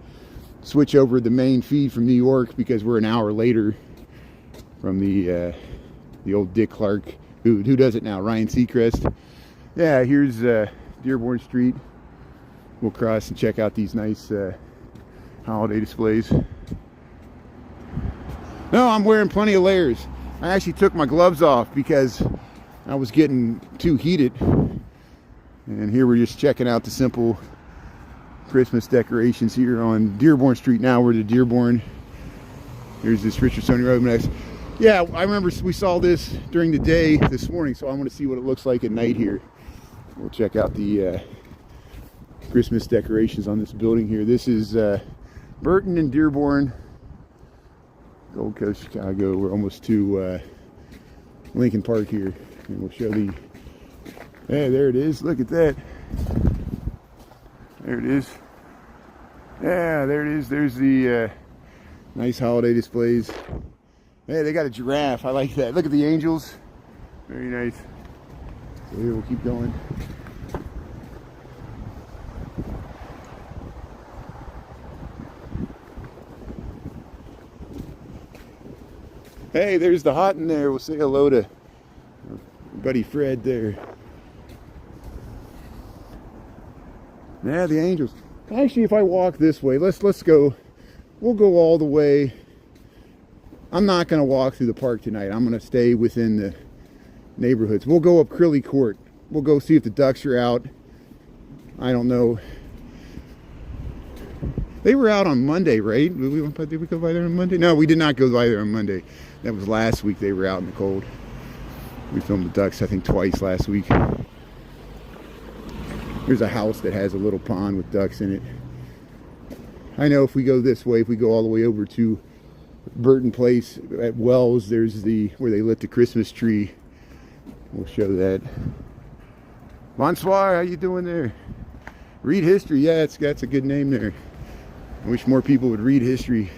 switch over the main feed from New York because we're an hour later from the old Dick Clark. Who does it now? Ryan Seacrest. Yeah, here's Dearborn Street. We'll cross and check out these nice holiday displays. No, I'm wearing plenty of layers. I actually took my gloves off because I was getting too heated. And here we're just checking out the simple Christmas decorations here on Dearborn Street. Now we're to Dearborn. Here's this Richardson Road next. Yeah, I remember we saw this during the day this morning, so I want to see what it looks like at night here. We'll check out the Christmas decorations on this building here. This is Burton and Dearborn Gold Coast, Chicago. We're almost to Lincoln Park here, and we'll show the. Hey, there it is. Look at that. There it is. Yeah, there it is. There's the nice holiday displays. Hey, they got a giraffe. I like that. Look at the angels. Very nice. So here, we'll keep going. Hey, there's the hot in there. We'll say hello to our buddy Fred there. Yeah, the angels. Actually, if I walk this way, let's go. We'll go all the way. I'm not going to walk through the park tonight. I'm going to stay within the neighborhoods. We'll go up Crilly Court. We'll go see if the ducks are out. I don't know. They were out on Monday, right? Did we go by there on Monday? No, we did not go by there on Monday. That was last week. They were out in the cold. We filmed the ducks, I think, twice last week. There's a house that has a little pond with ducks in it. I know if we go this way, if we go all the way over to Burton Place at Wells, there's where they lit the Christmas tree. We'll show that. Bonsoir, how you doing there? Read history. Yeah, that's a good name there. I wish more people would read history.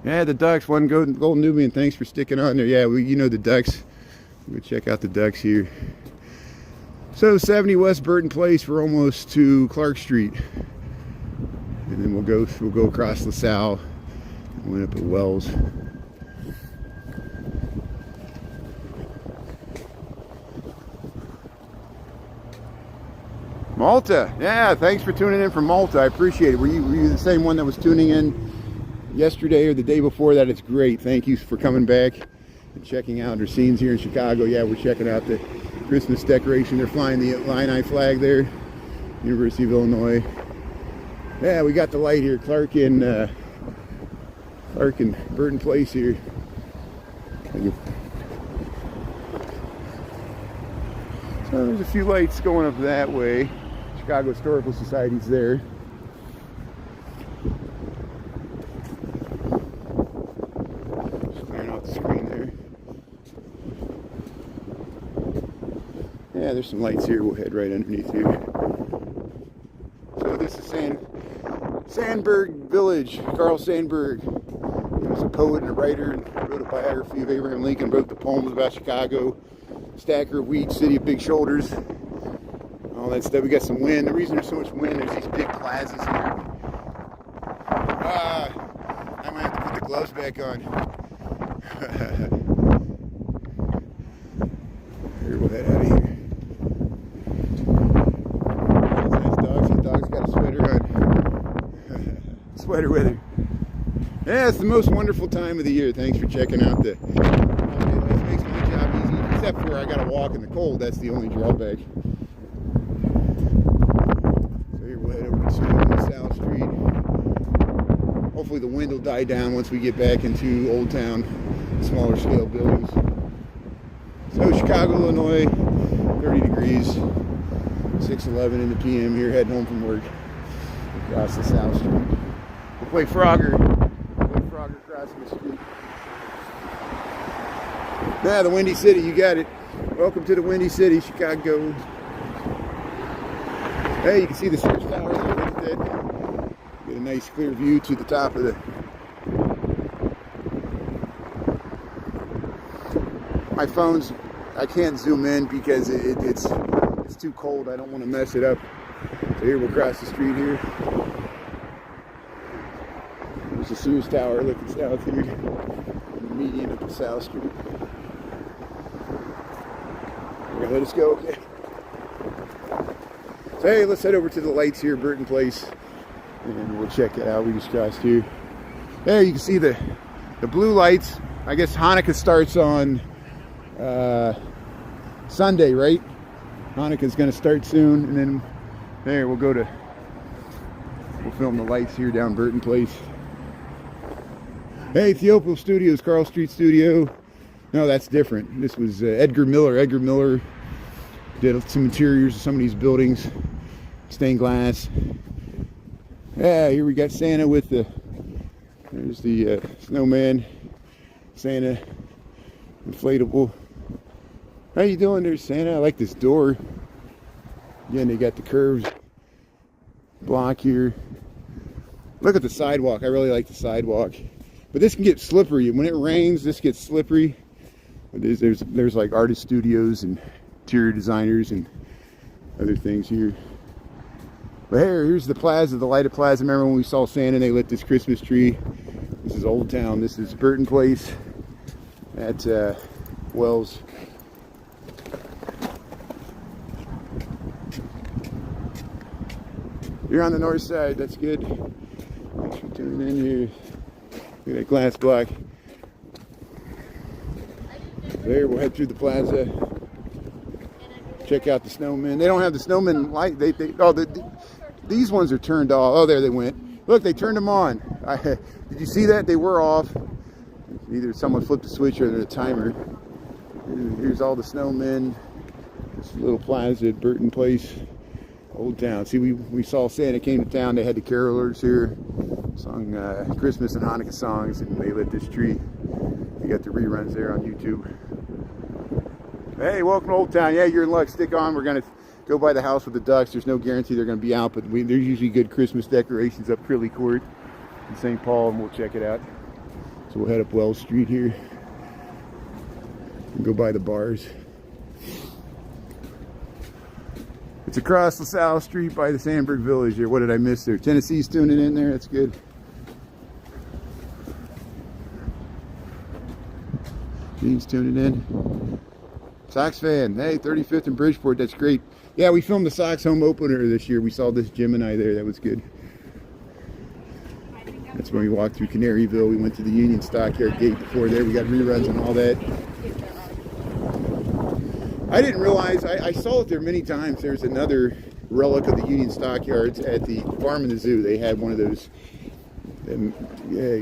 Yeah, the ducks. One golden Nubian. Thanks for sticking on there. Yeah, you know the ducks. We'll check out the ducks here. So 70 West Burton Place. We're almost to Clark Street, and then we'll go across LaSalle and went up at Wells. Malta, yeah, thanks for tuning in from Malta. I appreciate it. Were you the same one that was tuning in yesterday or the day before that? It's great. Thank you for coming back and checking out our scenes here in Chicago. Yeah, we're checking out the Christmas decoration. They're flying the Illini flag there, University of Illinois. Yeah, we got the light here, Clark and Burton Place here. Thank you. So there's a few lights going up that way. Chicago Historical Society's there. Just clearing out the screen there. Yeah, there's some lights here. We'll head right underneath here. So this is Sandburg Village. Carl Sandburg. He was a poet and a writer and wrote a biography of Abraham Lincoln, wrote the poems about Chicago. Stacker of wheat, city of big shoulders, all that stuff. We got some wind. The reason there's so much wind, there's these big plazas here. I might have to put the gloves back on. Here, we'll head out of here. That's nice dogs. The dog's got a sweater on. Sweater weather. Yeah, it's the most wonderful time of the year. Thanks for checking out the holiday lights. Makes my job easy. Except for I gotta walk in the cold, that's the only drawback. So here we'll head over to South Street. Hopefully the wind will die down once we get back into Old Town, smaller scale buildings. So Chicago, Illinois, 30 degrees, 6:11 in the PM here, heading home from work across the South Street. We'll play Frogger. Crossing the street. Yeah, the Windy City, you got it. Welcome to the Windy City, Chicago. Hey, you can see the Sears Tower there. Look at that. Get a nice clear view to the top of the. My phone's, I can't zoom in because it's too cold. I don't want to mess it up. So here we'll cross the street here. There's the Sears Tower looking south here. The median of the South Street. You're gonna let us go? Okay. So hey, let's head over to the lights here, Burton Place, and we'll check it out. We just crossed here. There you can see the blue lights. I guess Hanukkah starts on Sunday, right? Hanukkah's gonna start soon, and then there we'll film the lights here down Burton Place. Hey, Ethiopia Studios, Carl Street Studio. No, that's different. This was Edgar Miller. Edgar Miller did some interiors of some of these buildings, stained glass. Yeah, here we got Santa with the There's the snowman, Santa, inflatable. How you doing there, Santa? I like this door. Again, they got the curved block here. Look at the sidewalk. I really like the sidewalk. But this can get slippery. When it rains, this gets slippery. There's like artist studios and interior designers and other things here. But here's the plaza, the lighted plaza. Remember when we saw Santa and they lit this Christmas tree? This is Old Town. This is Burton Place at Wells. You're on the north side. That's good. Thanks for tuning in here. Look at that glass block. There, we'll head through the plaza. Check out the snowmen. They don't have the snowmen light. These ones are turned off. Oh, there they went. Look, they turned them on. Did you see that? They were off. Either someone flipped the switch or the timer. Here's all the snowmen. This little plaza at Burton Place, Old Town. See, we saw Santa came to town. They had the carolers here, sung Christmas and Hanukkah songs, and they lit this tree. You got the reruns there on YouTube. Hey, welcome to Old Town. Yeah, you're in luck. Stick on. We're going to go by the house with the ducks. There's no guarantee they're going to be out, but there's usually good Christmas decorations up Prilly Court in St. Paul, and we'll check it out. So we'll head up Wells Street here and go by the bars. It's across LaSalle Street by the Sandburg Village here. What did I miss there? Tennessee's tuning in there. That's good. Gene's tuning in. Sox fan. Hey, 35th and Bridgeport. That's great. Yeah, we filmed the Sox home opener this year. We saw this Gemini there. That was good. That's when we walked through Canaryville. We went to the Union Stockyard gate before there. We got reruns and all that. I didn't realize, I saw it there many times. There's another relic of the Union Stockyards at the farm in the zoo. They had one of those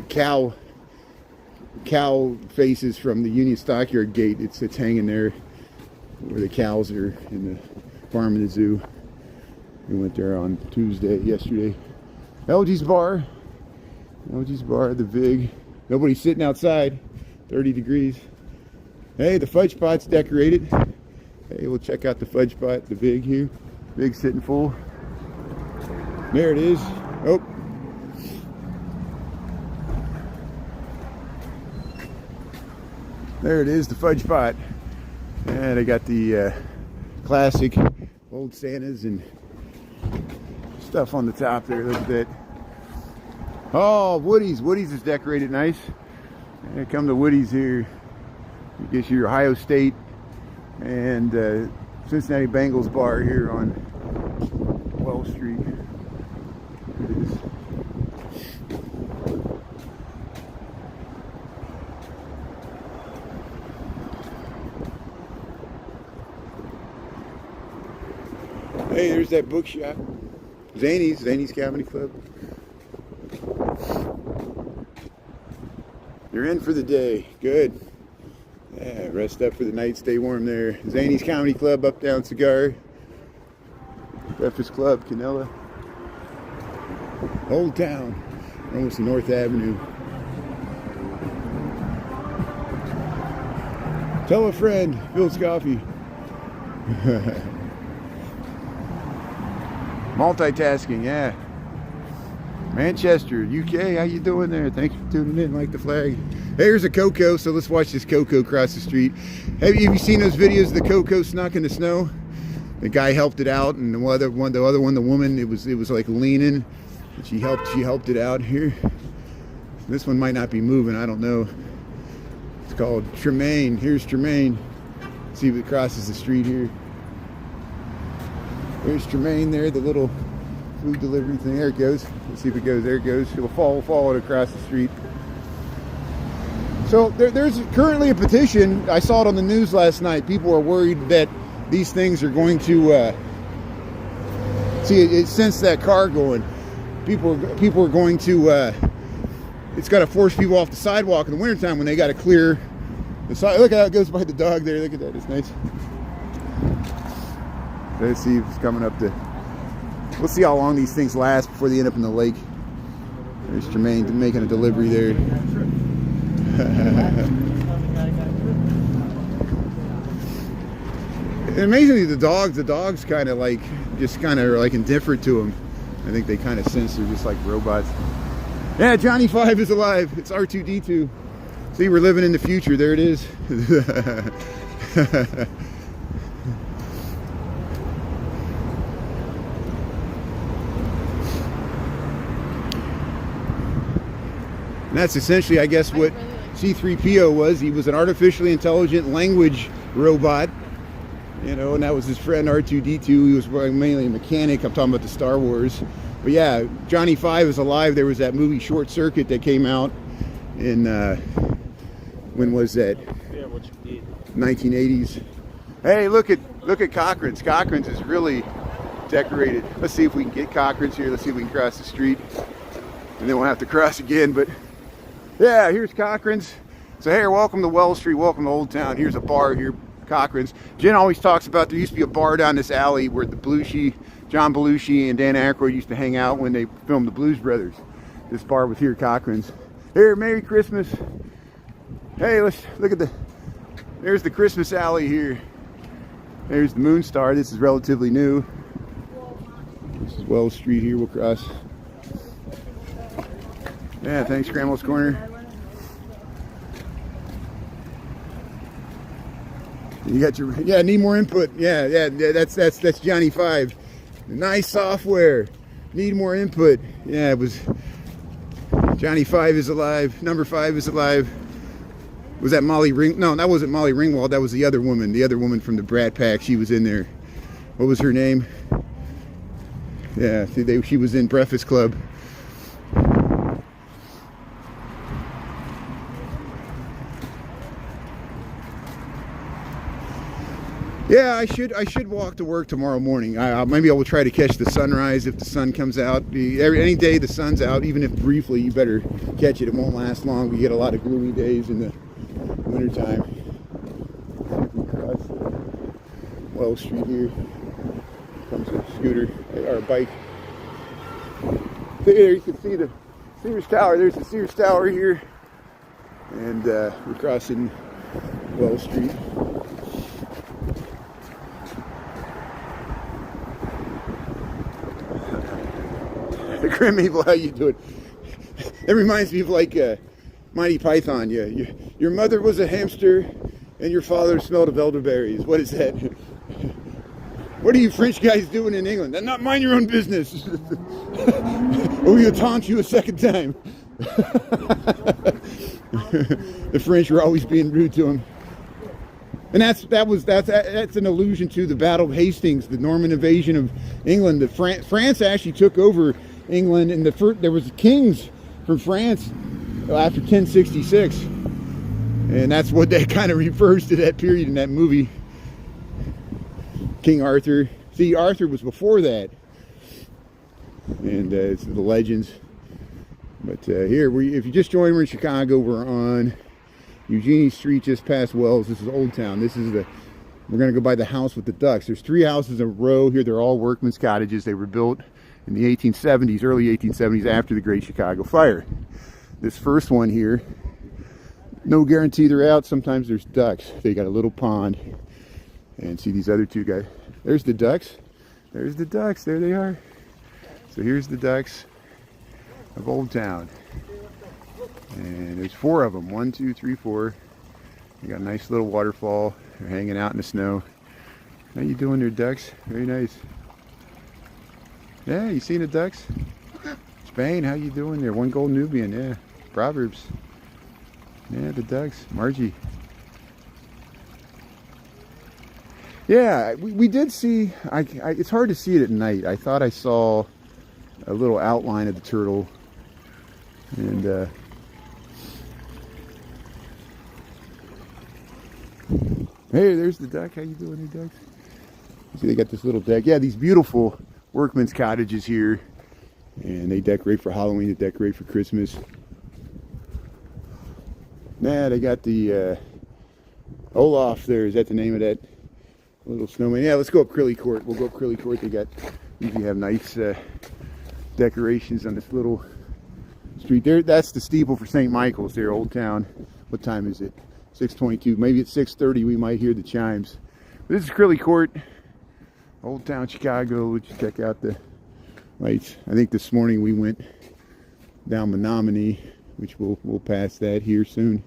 cow faces from the Union Stockyard gate. It's hanging there where the cows are in the farm in the zoo. We went there on yesterday. LG's Bar, the Vig. Nobody's sitting outside, 30 degrees. Hey, the fudge pot's decorated. Hey, we'll check out the fudge pot, the Vig here. Vig sitting full. There it is. Oh. There it is, the fudge pot. And I got the classic old Santas and stuff on the top there. Look at that. Oh, Woody's. Woody's is decorated nice. Here come the Woody's here. I guess your Ohio State and Cincinnati Bengals bar here on Wells Street. Here it is. Hey, there's that bookshop. Zany's Comedy Club. You're in for the day. Good. Yeah, rest up for the night. Stay warm there. Zany's Comedy Club, Uptown Cigar. Breakfast Club, Canella. Old Town. Almost North Avenue. Tell a friend. Phil's Coffee. Multitasking, yeah. Manchester, UK, how you doing there? Thanks for tuning in, like the flag. Here's a Coco, so let's watch this Coco cross the street. Have you seen those videos of the Coco snuck in the snow? The guy helped it out, and the other one, the woman, it was like leaning, and she helped it out here. This one might not be moving, I don't know. It's called Tremaine. Here's Tremaine. Let's see if it crosses the street here. There's Tremaine there, the little food delivery thing. There it goes. Let's see if it goes. There it goes. It'll follow it across the street. So there's currently a petition. I saw it on the news last night. People are worried that these things are going to see it sense that car going. People are going to it's got to force people off the sidewalk in the wintertime when they got to clear the side. Look at how it goes by the dog there. Look at that. It's nice. Let's see if it's coming up to. We'll see how long these things last before they end up in the lake. There's Jermaine making a delivery there. And amazingly, the dogs kind of like, just kind of like indifferent to him. I think they kind of sense they're just like robots. Yeah, Johnny 5 is alive. It's R2-D2. See, we're living in the future. There it is. And that's essentially, I guess, what C-3PO was. He was an artificially intelligent language robot. You know, and that was his friend R2-D2. He was mainly a mechanic. I'm talking about the Star Wars. But yeah, Johnny 5 is alive. There was that movie Short Circuit that came out in, when was that? Yeah, what you did. 1980s. Hey, look at Cochran's. Cochran's is really decorated. Let's see if we can get Cochran's here. Let's see if we can cross the street. And then we'll have to cross again. But yeah, here's Cochran's. So hey, welcome to Wells Street. Welcome to Old Town. Here's a bar here. Cochran's. Jen always talks about there used to be a bar down this alley where the John Belushi and Dan Aykroyd used to hang out when they filmed the Blues Brothers. This bar was here, Cochran's. Here, Merry Christmas. Hey, let's look at there's the Christmas alley here. There's the Moon Star. This is relatively new. This is Wells Street here. We'll cross. Yeah, thanks, Scrambles Corner. You got your, yeah, need more input. Yeah, that's Johnny 5. Nice software. Need more input. Yeah, it was Johnny 5 is alive. Number 5 is alive. Was that Molly Ring? No, that wasn't Molly Ringwald. That was the other woman. The other woman from the Brat Pack. She was in there. What was her name? Yeah, see, she was in Breakfast Club. Yeah, I should walk to work tomorrow morning. Maybe I will try to catch the sunrise if the sun comes out. Any day the sun's out, even if briefly, you better catch it. It won't last long. We get a lot of gloomy days in the wintertime. We cross Wells Street here. Comes a scooter or a bike. There you can see the Sears Tower. There's the Sears Tower here. And we're crossing Wells Street. Grim Evil, how you doing? It reminds me of like Monty Python. Yeah, your mother was a hamster, and your father smelled of elderberries. What is that? What are you French guys doing in England? That's not mind your own business. Or we'll taunt you a second time. The French were always being rude to him. And that's an allusion to the Battle of Hastings, the Norman invasion of England. France actually took over England, and there was kings from France after 1066, and that's what that kind of refers to, that period in that movie. King Arthur. See, Arthur was before that, and it's the legends. But here, if you just joined, we're in Chicago. We're on Eugenie Street, just past Wells. This is Old Town. This is we're going to go by the house with the ducks. There's 3 houses in a row here. They're all workmen's cottages. They were built in the 1870s, early 1870s, after the Great Chicago Fire. This first one here, no guarantee they're out. Sometimes there's ducks. They got a little pond. And see these other 2 guys. There's the ducks. There's the ducks. There they are. So here's the ducks of Old Town. And there's 4 of them. 1, 2, 3, 4. They got a nice little waterfall. They're hanging out in the snow. How you doing there, ducks? Very nice. Yeah, you seen the ducks? Spain, how you doing there? 1 gold Nubian, yeah. Proverbs. Yeah, the ducks. Margie. Yeah, we did see, it's hard to see it at night. I thought I saw a little outline of the turtle. And, hey, there's the duck. How you doing, the ducks? See, they got this little deck. Yeah, these beautiful workmen's cottages here, and they decorate for Halloween, they decorate for Christmas. Nah, they got the Olaf there. Is that the name of that little snowman? Yeah, let's go up Crilly Court. We'll go up Crilly Court. They usually have nice decorations on this little Street. There, that's the steeple for St. Michael's there, Old Town. What time is it? 6:22. Maybe at 6:30 we might hear the chimes. This is Crilly Court, Old Town Chicago. Let's check out the lights. I think this morning we went down Menominee, which we'll pass that here soon.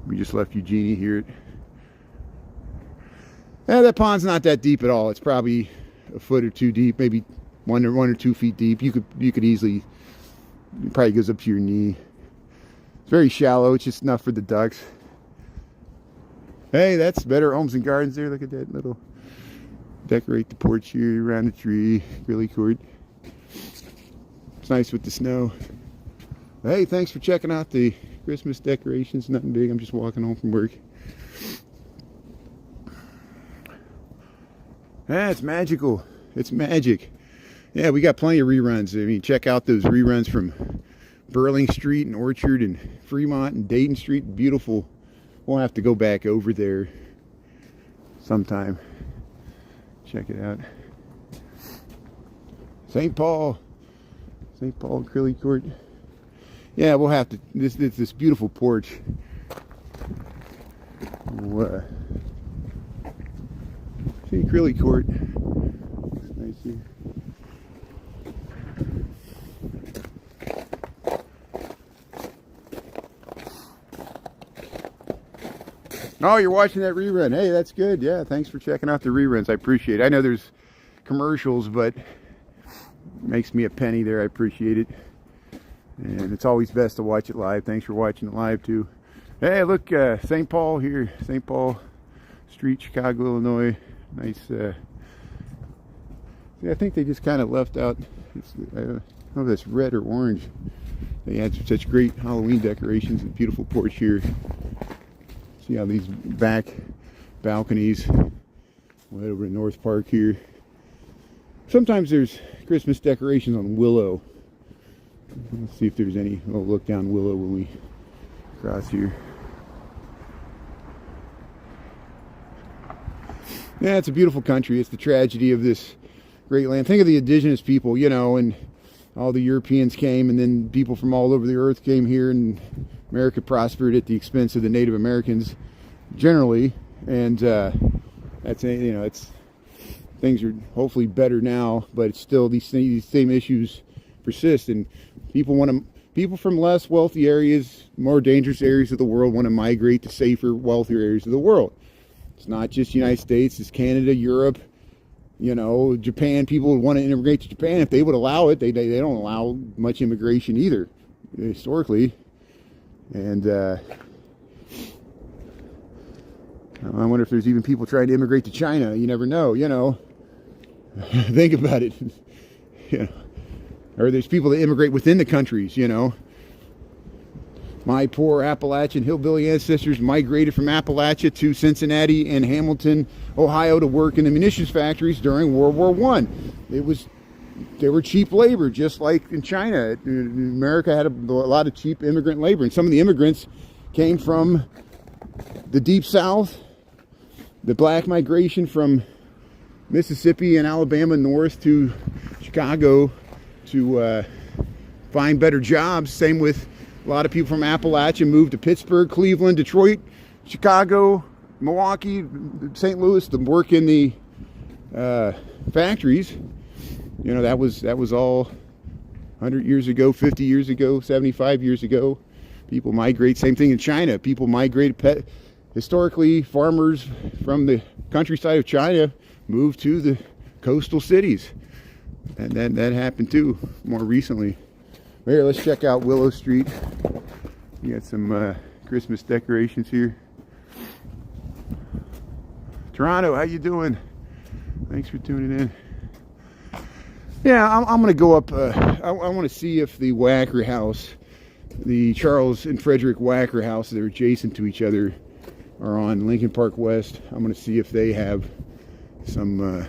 We just left Eugenie here. That pond's not that deep at all. It's probably a foot or two deep, maybe one or 2 feet deep. You could easily, it probably goes up to your knee. It's very shallow. It's just enough for the ducks. Hey, that's Better Homes and Gardens there. Look at that little, decorate the porch here around the tree. Really cool. It's nice with the snow. Hey, thanks for checking out the Christmas decorations. Nothing big. I'm just walking home from work. Yeah, it's magical. It's magic. Yeah, we got plenty of reruns. I mean, check out those reruns from Burling Street and Orchard and Fremont and Dayton Street. Beautiful. We'll have to go back over there sometime. Check it out. St. Paul and Crilly Court. Yeah, we'll have to. This beautiful porch. See Crilly Court. It's nice here. Oh, you're watching that rerun. Hey, that's good. Yeah, thanks for checking out the reruns. I appreciate it. I know there's commercials, but it makes me a penny there. I appreciate it. And it's always best to watch it live. Thanks for watching it live, too. Hey, look, St. Paul here. St. Paul Street, Chicago, Illinois. Nice. See, I think they just kind of left out, I don't know if that's red or orange. They had such great Halloween decorations and beautiful porch here. See how these back balconies, way over in North Park here. Sometimes there's Christmas decorations on Willow. Let's see if there's any. We'll look down Willow when we cross here. Yeah, it's a beautiful country. It's the tragedy of this great land. Think of the indigenous people, you know, and all the Europeans came, and then people from all over the earth came here, and America prospered at the expense of the Native Americans generally. And that's, you know, it's, things are hopefully better now, but it's still these same issues persist, and people from less wealthy areas, more dangerous areas of the world want to migrate to safer, wealthier areas of the world. It's not just the United States, it's Canada, Europe, you know, Japan. People would want to immigrate to Japan if they would allow it. They don't allow much immigration either, historically. And I wonder if there's even people trying to immigrate to China. You never know, you know. Think about it. You know. Or there's people that immigrate within the countries, you know. My poor Appalachian hillbilly ancestors migrated from Appalachia to Cincinnati and Hamilton, Ohio to work in the munitions factories during World War I. They were cheap labor, just like in China. America had a lot of cheap immigrant labor, and some of the immigrants came from the Deep South, the black migration from Mississippi and Alabama north to Chicago to find better jobs. Same with a lot of people from Appalachia moved to Pittsburgh, Cleveland, Detroit, Chicago, Milwaukee, St. Louis to work in the factories. You know, that was all 100 years ago, 50 years ago, 75 years ago. People migrate. Same thing in China. People migrated. Historically, farmers from the countryside of China moved to the coastal cities. And that happened too more recently. Here, let's check out Willow Street. We got some Christmas decorations here. Toronto, how you doing? Thanks for tuning in. Yeah, I'm going to go up. I want to see if the Wacker House, the Charles and Frederick Wacker House, that are adjacent to each other, are on Lincoln Park West. I'm going to see if they have some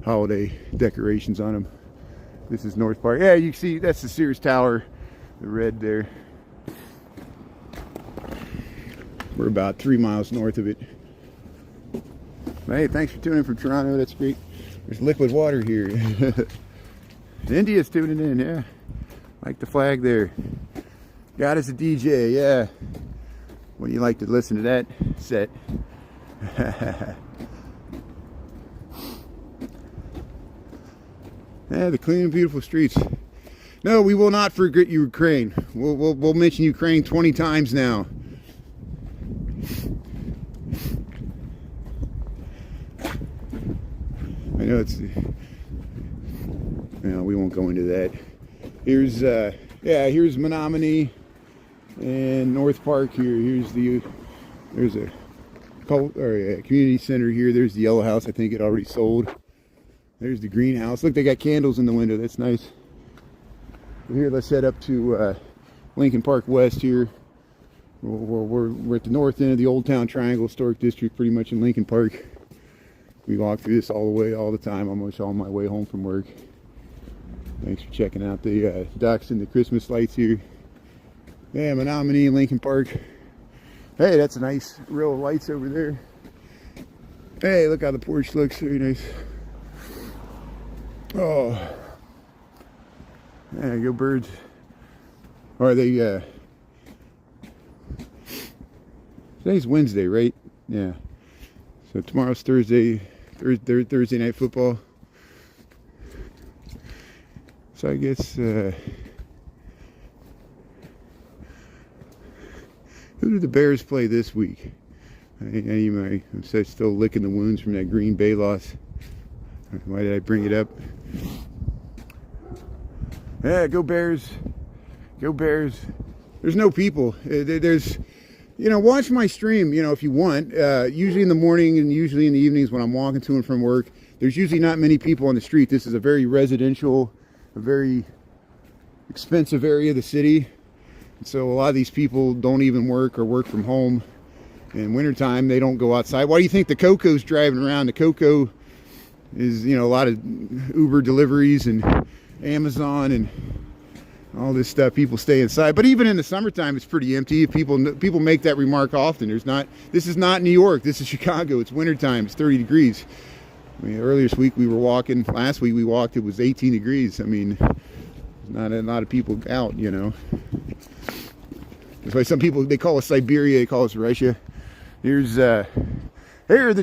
holiday decorations on them. This is North Park. Yeah, you can see that's the Sears Tower, the red there. We're about 3 miles north of it. Hey, thanks for tuning in from Toronto. That's great. There's liquid water here. India's tuning in, yeah. Like the flag there. God is a DJ, yeah. What do you like to listen to that set? Yeah, the clean and beautiful streets. No, we will not forget Ukraine. We'll mention Ukraine 20 times now. I know it's. No, we won't go into that. Here's here's Menominee and North Park here. There's a community center here. There's the yellow house. I think it already sold. There's the greenhouse. Look, they got candles in the window. That's nice. Here, let's head up to Lincoln Park West here. We're at the north end of the Old Town Triangle Historic District, pretty much in Lincoln Park. We walk through this all the time, almost on my way home from work. Thanks for checking out the ducks and the Christmas lights here. Yeah, Menominee and Lincoln Park. Hey, that's a nice row of lights over there. Hey, look how the porch looks. Very nice. Oh, yeah, go birds. Or are they, today's Wednesday, right? Yeah. So tomorrow's Thursday night football. So I guess, who do the Bears play this week? I'm still licking the wounds from that Green Bay loss. Why did I bring it up? Yeah, go Bears. Go Bears. There's no people. There's, watch my stream, if you want. Usually in the morning and usually in the evenings when I'm walking to and from work. There's usually not many people on the street. This is a very residential, a very expensive area of the city. And so a lot of these people don't even work or work from home. In wintertime, they don't go outside. Why do you think the Coco's driving around? The Coco is, a lot of Uber deliveries and Amazon and all this stuff. People stay inside, but even in the summertime, it's pretty empty. People make that remark often. This is not New York. This is Chicago. It's wintertime. It's 30 degrees. I mean, earlier this week we were walking. Last week we walked. It was 18 degrees. I mean, not a lot of people out. That's why some people, they call us Siberia. They call us Russia. Here's the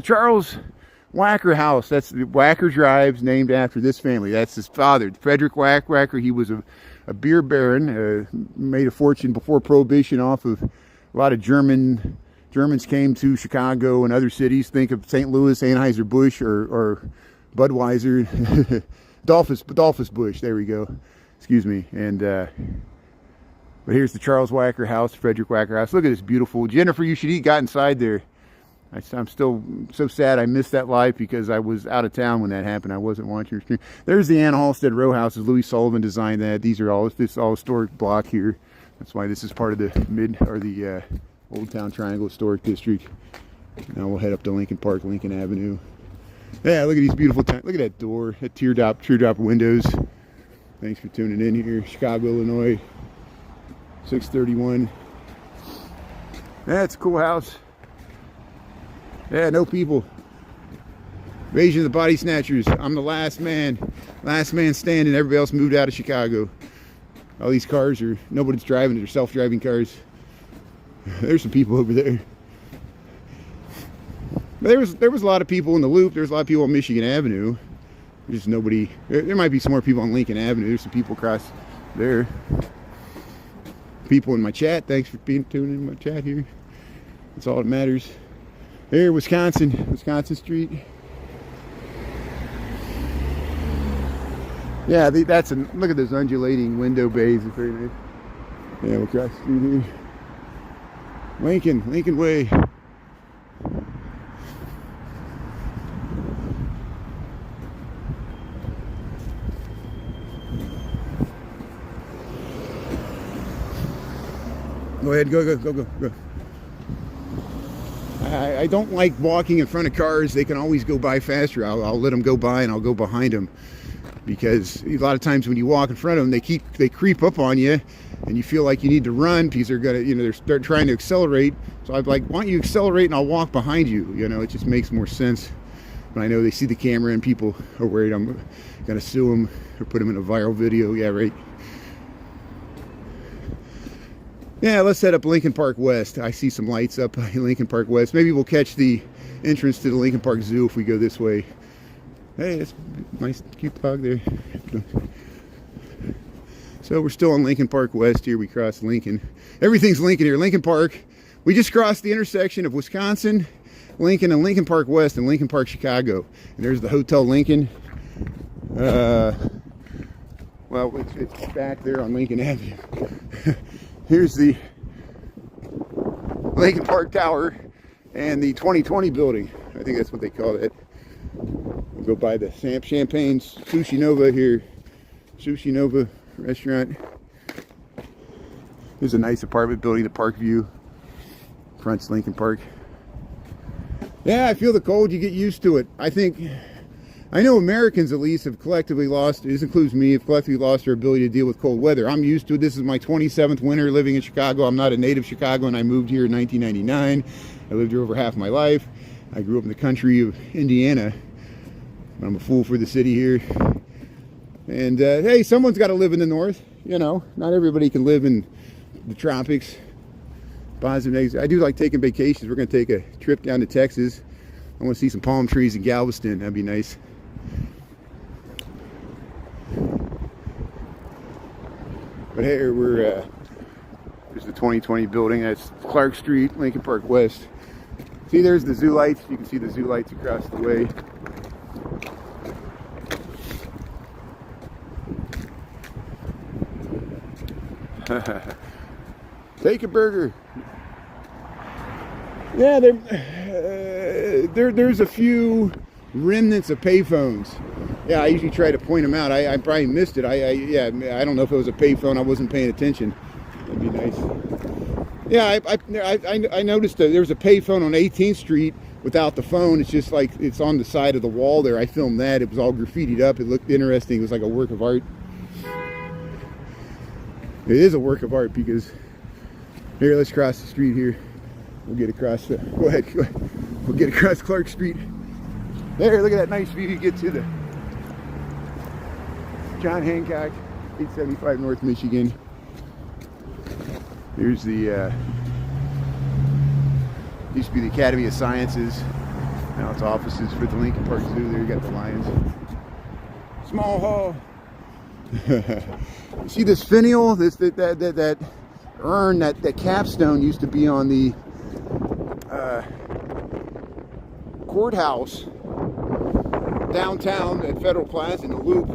Charles Wacker house. That's the Wacker Drive's named after this family. That's his father, Frederick Wacker. He was a beer baron, made a fortune before Prohibition off of a lot of Germans came to Chicago and other cities. Think of St. Louis, Anheuser-Busch, or Budweiser, Dolphus Busch. There we go. Excuse me. And but here's the Charles Wacker house, Frederick Wacker house. Look at this beautiful. Jennifer, you should eat. Got inside there. I'm still so sad I missed that live because I was out of town when that happened. I wasn't watching your stream. There's the Ann Halstead row houses. Louis Sullivan designed that. This is all historic block here. That's why this is part of the Old Town Triangle Historic District. Now we'll head up to Lincoln Park, Lincoln Avenue. Yeah, look at these beautiful look at that door, that teardrop windows. Thanks for tuning in here, Chicago, Illinois. 631. Yeah, it's a cool house. Yeah, no people. Invasion of the Body Snatchers. I'm the last man standing. Everybody else moved out of Chicago. All these cars nobody's driving. They're self-driving cars. There's some people over there. But there was a lot of people in the Loop. There's a lot of people on Michigan Avenue. There's just nobody. There might be some more people on Lincoln Avenue. There's some people across there. People in my chat. Thanks for tuning in my chat here. That's all that matters. Here, Wisconsin Street. Yeah, look at those undulating window bays. It's very nice. Yeah, we'll cross the street here. Lincoln Way. Go ahead, go. I don't like walking in front of cars. They can always go by faster. I'll let them go by and I'll go behind them. Because a lot of times when you walk in front of them, they creep up on you and you feel like you need to run because they're trying to accelerate. So I'm like, why don't you accelerate and I'll walk behind you? It just makes more sense. But I know they see the camera and people are worried I'm gonna sue them or put them in a viral video. Yeah, right. Yeah, let's head up Lincoln Park West. I see some lights up in Lincoln Park West. Maybe we'll catch the entrance to the Lincoln Park Zoo if we go this way. Hey, that's a nice, cute dog there. So we're still on Lincoln Park West here. We crossed Lincoln. Everything's Lincoln here. Lincoln Park. We just crossed the intersection of Wisconsin, Lincoln, and Lincoln Park West and Lincoln Park, Chicago. And there's the Hotel Lincoln. Well, it's back there on Lincoln Avenue. Here's the Lincoln Park Tower and the 2020 building. I think that's what they call it. We'll go by the Champagne's Sushi Nova here. Sushi Nova restaurant. There's a nice apartment building, the Park View. Front's Lincoln Park. Yeah, I feel the cold. You get used to it. I know Americans at least have collectively lost, this includes me, have collectively lost their ability to deal with cold weather. I'm used to it. This is my 27th winter living in Chicago. I'm not a native Chicagoan. I moved here in 1999. I lived here over half my life. I grew up in the country of Indiana. I'm a fool for the city here. And hey, someone's got to live in the north. You know, not everybody can live in the tropics. Positive, negative. I do like taking vacations. We're going to take a trip down to Texas. I want to see some palm trees in Galveston. That'd be nice. But here we're, there's the 2020 building. That's Clark Street, Lincoln Park West. See, there's the zoo lights. You can see the zoo lights across the way. Take a burger. Yeah, there's a few remnants of payphones. Yeah, I usually try to point them out. I probably missed it. Yeah, I don't know if it was a payphone. I wasn't paying attention. That'd be nice. Yeah, I noticed that there was a payphone on 18th Street without the phone. It's just like it's on the side of the wall there. I filmed that. It was all graffitied up. It looked interesting. It was like a work of art. It is a work of art because here, let's cross the street here. We'll get across the, go ahead. We'll get across Clark Street. There, look at that nice view. You get to the John Hancock, 875 North Michigan. Here's the, used to be the Academy of Sciences. Now it's offices for the Lincoln Park Zoo. There you got the lions. Small hall. You see this finial, that urn, that capstone used to be on the courthouse downtown at Federal Plaza in the Loop.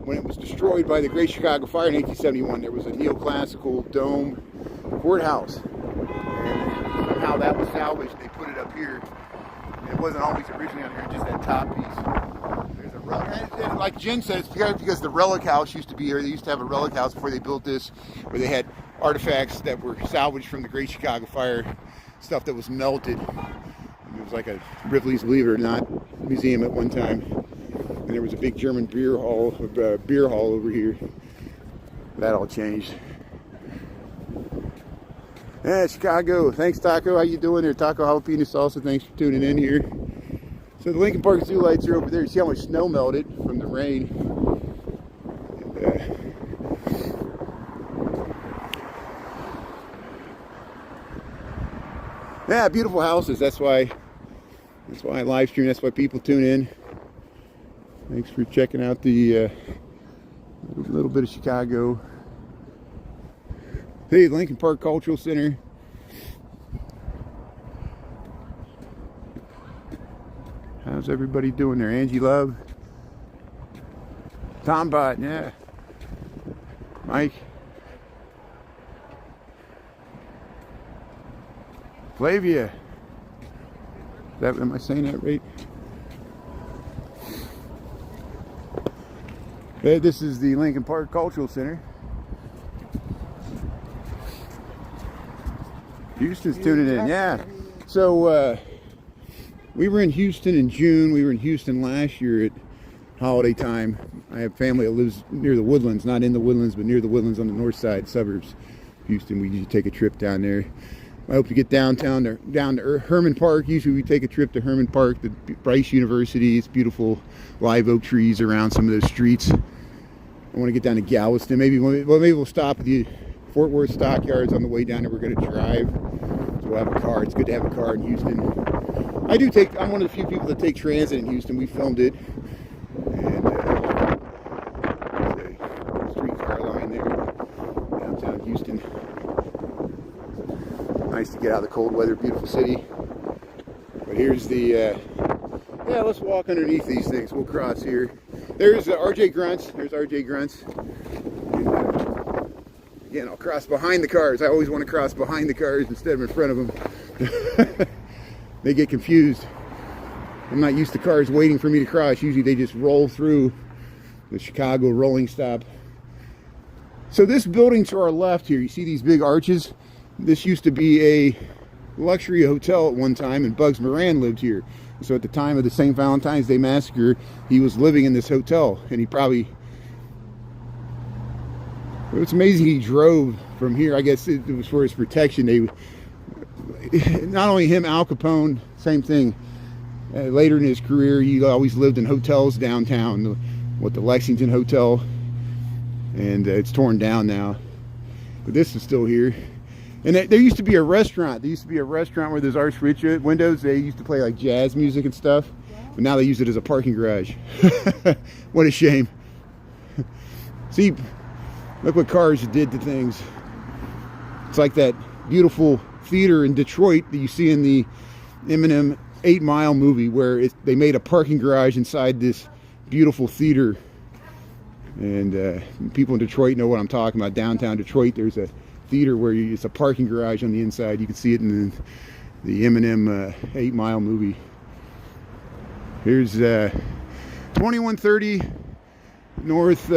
When it was destroyed by the Great Chicago Fire in 1871, there was a neoclassical dome courthouse. And somehow that was salvaged. They put it up here. And it wasn't always originally on here, just that top piece. There's a relic. And like Jen said, it's because the relic house used to be here. They used to have a relic house before they built this, where they had artifacts that were salvaged from the Great Chicago Fire, stuff that was melted. It was like a Ripley's, believe it or not, museum at one time. And there was a big German beer hall over here. That all changed. Yeah, Chicago. Thanks, Taco. How you doing there? Taco Jalapeno Salsa. Thanks for tuning in here. So the Lincoln Park Zoo lights are over there. You see how much snow melted from the rain. And, yeah, beautiful houses. That's why I live stream. That's why people tune in. Thanks for checking out the little bit of Chicago. Hey, Lincoln Park Cultural Center. How's everybody doing there? Angie Love, Tom Bot, yeah. Mike. Flavia. Am I saying that right? This is the Lincoln Park Cultural Center. Houston's tuning in, yeah. So we were in Houston in June. We were in Houston last year at holiday time. I have family that lives near the Woodlands, not in the Woodlands, but near the Woodlands on the north side suburbs of Houston. We usually take a trip down there. I hope to get down to Herman Park. Usually we take a trip to Herman Park, the Bryce University. It's beautiful live oak trees around some of those streets. I want to get down to Galveston. Maybe we'll stop at the Fort Worth Stockyards on the way down there. We're going to drive, so we'll have a car. It's good to have a car in Houston. I'm one of the few people that take transit in Houston. We filmed it, and there's a streetcar line there, downtown Houston. Nice to get out of the cold weather, beautiful city. But here's the, yeah, let's walk underneath these things. We'll cross here. There's RJ Grunts. There's RJ Grunts. And, again, I'll cross behind the cars. I always want to cross behind the cars instead of in front of them. They get confused. I'm not used to cars waiting for me to cross. Usually they just roll through the Chicago rolling stop. So this building to our left here, you see these big arches? This used to be a luxury hotel at one time, and Bugs Moran lived here. So at the time of the St. Valentine's Day Massacre, he was living in this hotel, and he probably... It's amazing he drove from here. I guess it was for his protection. Not only him, Al Capone, same thing. Later in his career, he always lived in hotels downtown, the Lexington Hotel, and it's torn down now. But this is still here. And there used to be a restaurant. There used to be a restaurant where there's Arch Rich windows. They used to play like jazz music and stuff. But now they use it as a parking garage. What a shame. See, look what cars did to things. It's like that beautiful theater in Detroit that you see in the Eminem 8 Mile movie, where they made a parking garage inside this beautiful theater. And people in Detroit know what I'm talking about. Downtown Detroit, there's a theater where it's a parking garage on the inside. You can see it in the Eminem 8 Mile movie. Here's 2130 North.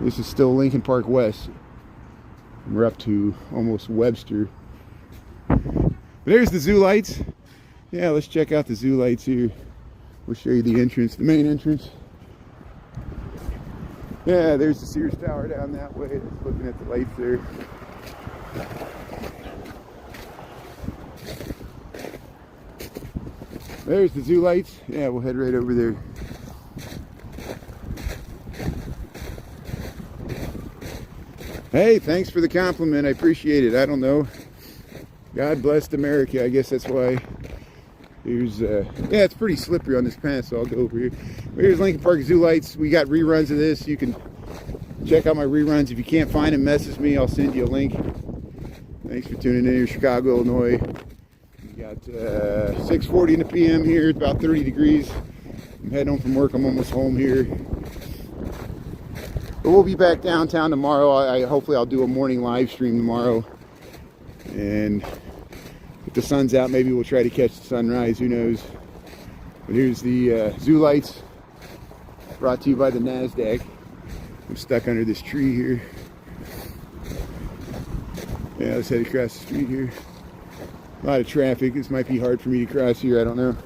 This is still Lincoln Park West. We're up to almost Webster. But there's the zoo lights. Yeah, let's check out the zoo lights here. We'll show you the entrance, the main entrance. Yeah, there's the Sears Tower down that way. Just looking at the lights there. There's the zoo lights. Yeah, we'll head right over there. Hey, thanks for the compliment. I appreciate it. I don't know. God blessed America. I guess that's why. Here's, yeah, it's pretty slippery on this path, so I'll go over here. Here's Lincoln Park Zoo lights. We got reruns of this. You can check out my reruns. If you can't find them, message me. I'll send you a link. Thanks for tuning in here, Chicago, Illinois. We got 6:40 in the p.m. here. It's about 30 degrees. I'm heading home from work. I'm almost home here. But we'll be back downtown tomorrow. Hopefully I'll do a morning live stream tomorrow. And if the sun's out, maybe we'll try to catch the sunrise. Who knows? But here's the zoo lights, brought to you by the NASDAQ. I'm stuck under this tree here. Yeah, let's head across the street here. A lot of traffic. This might be hard for me to cross here. I don't know.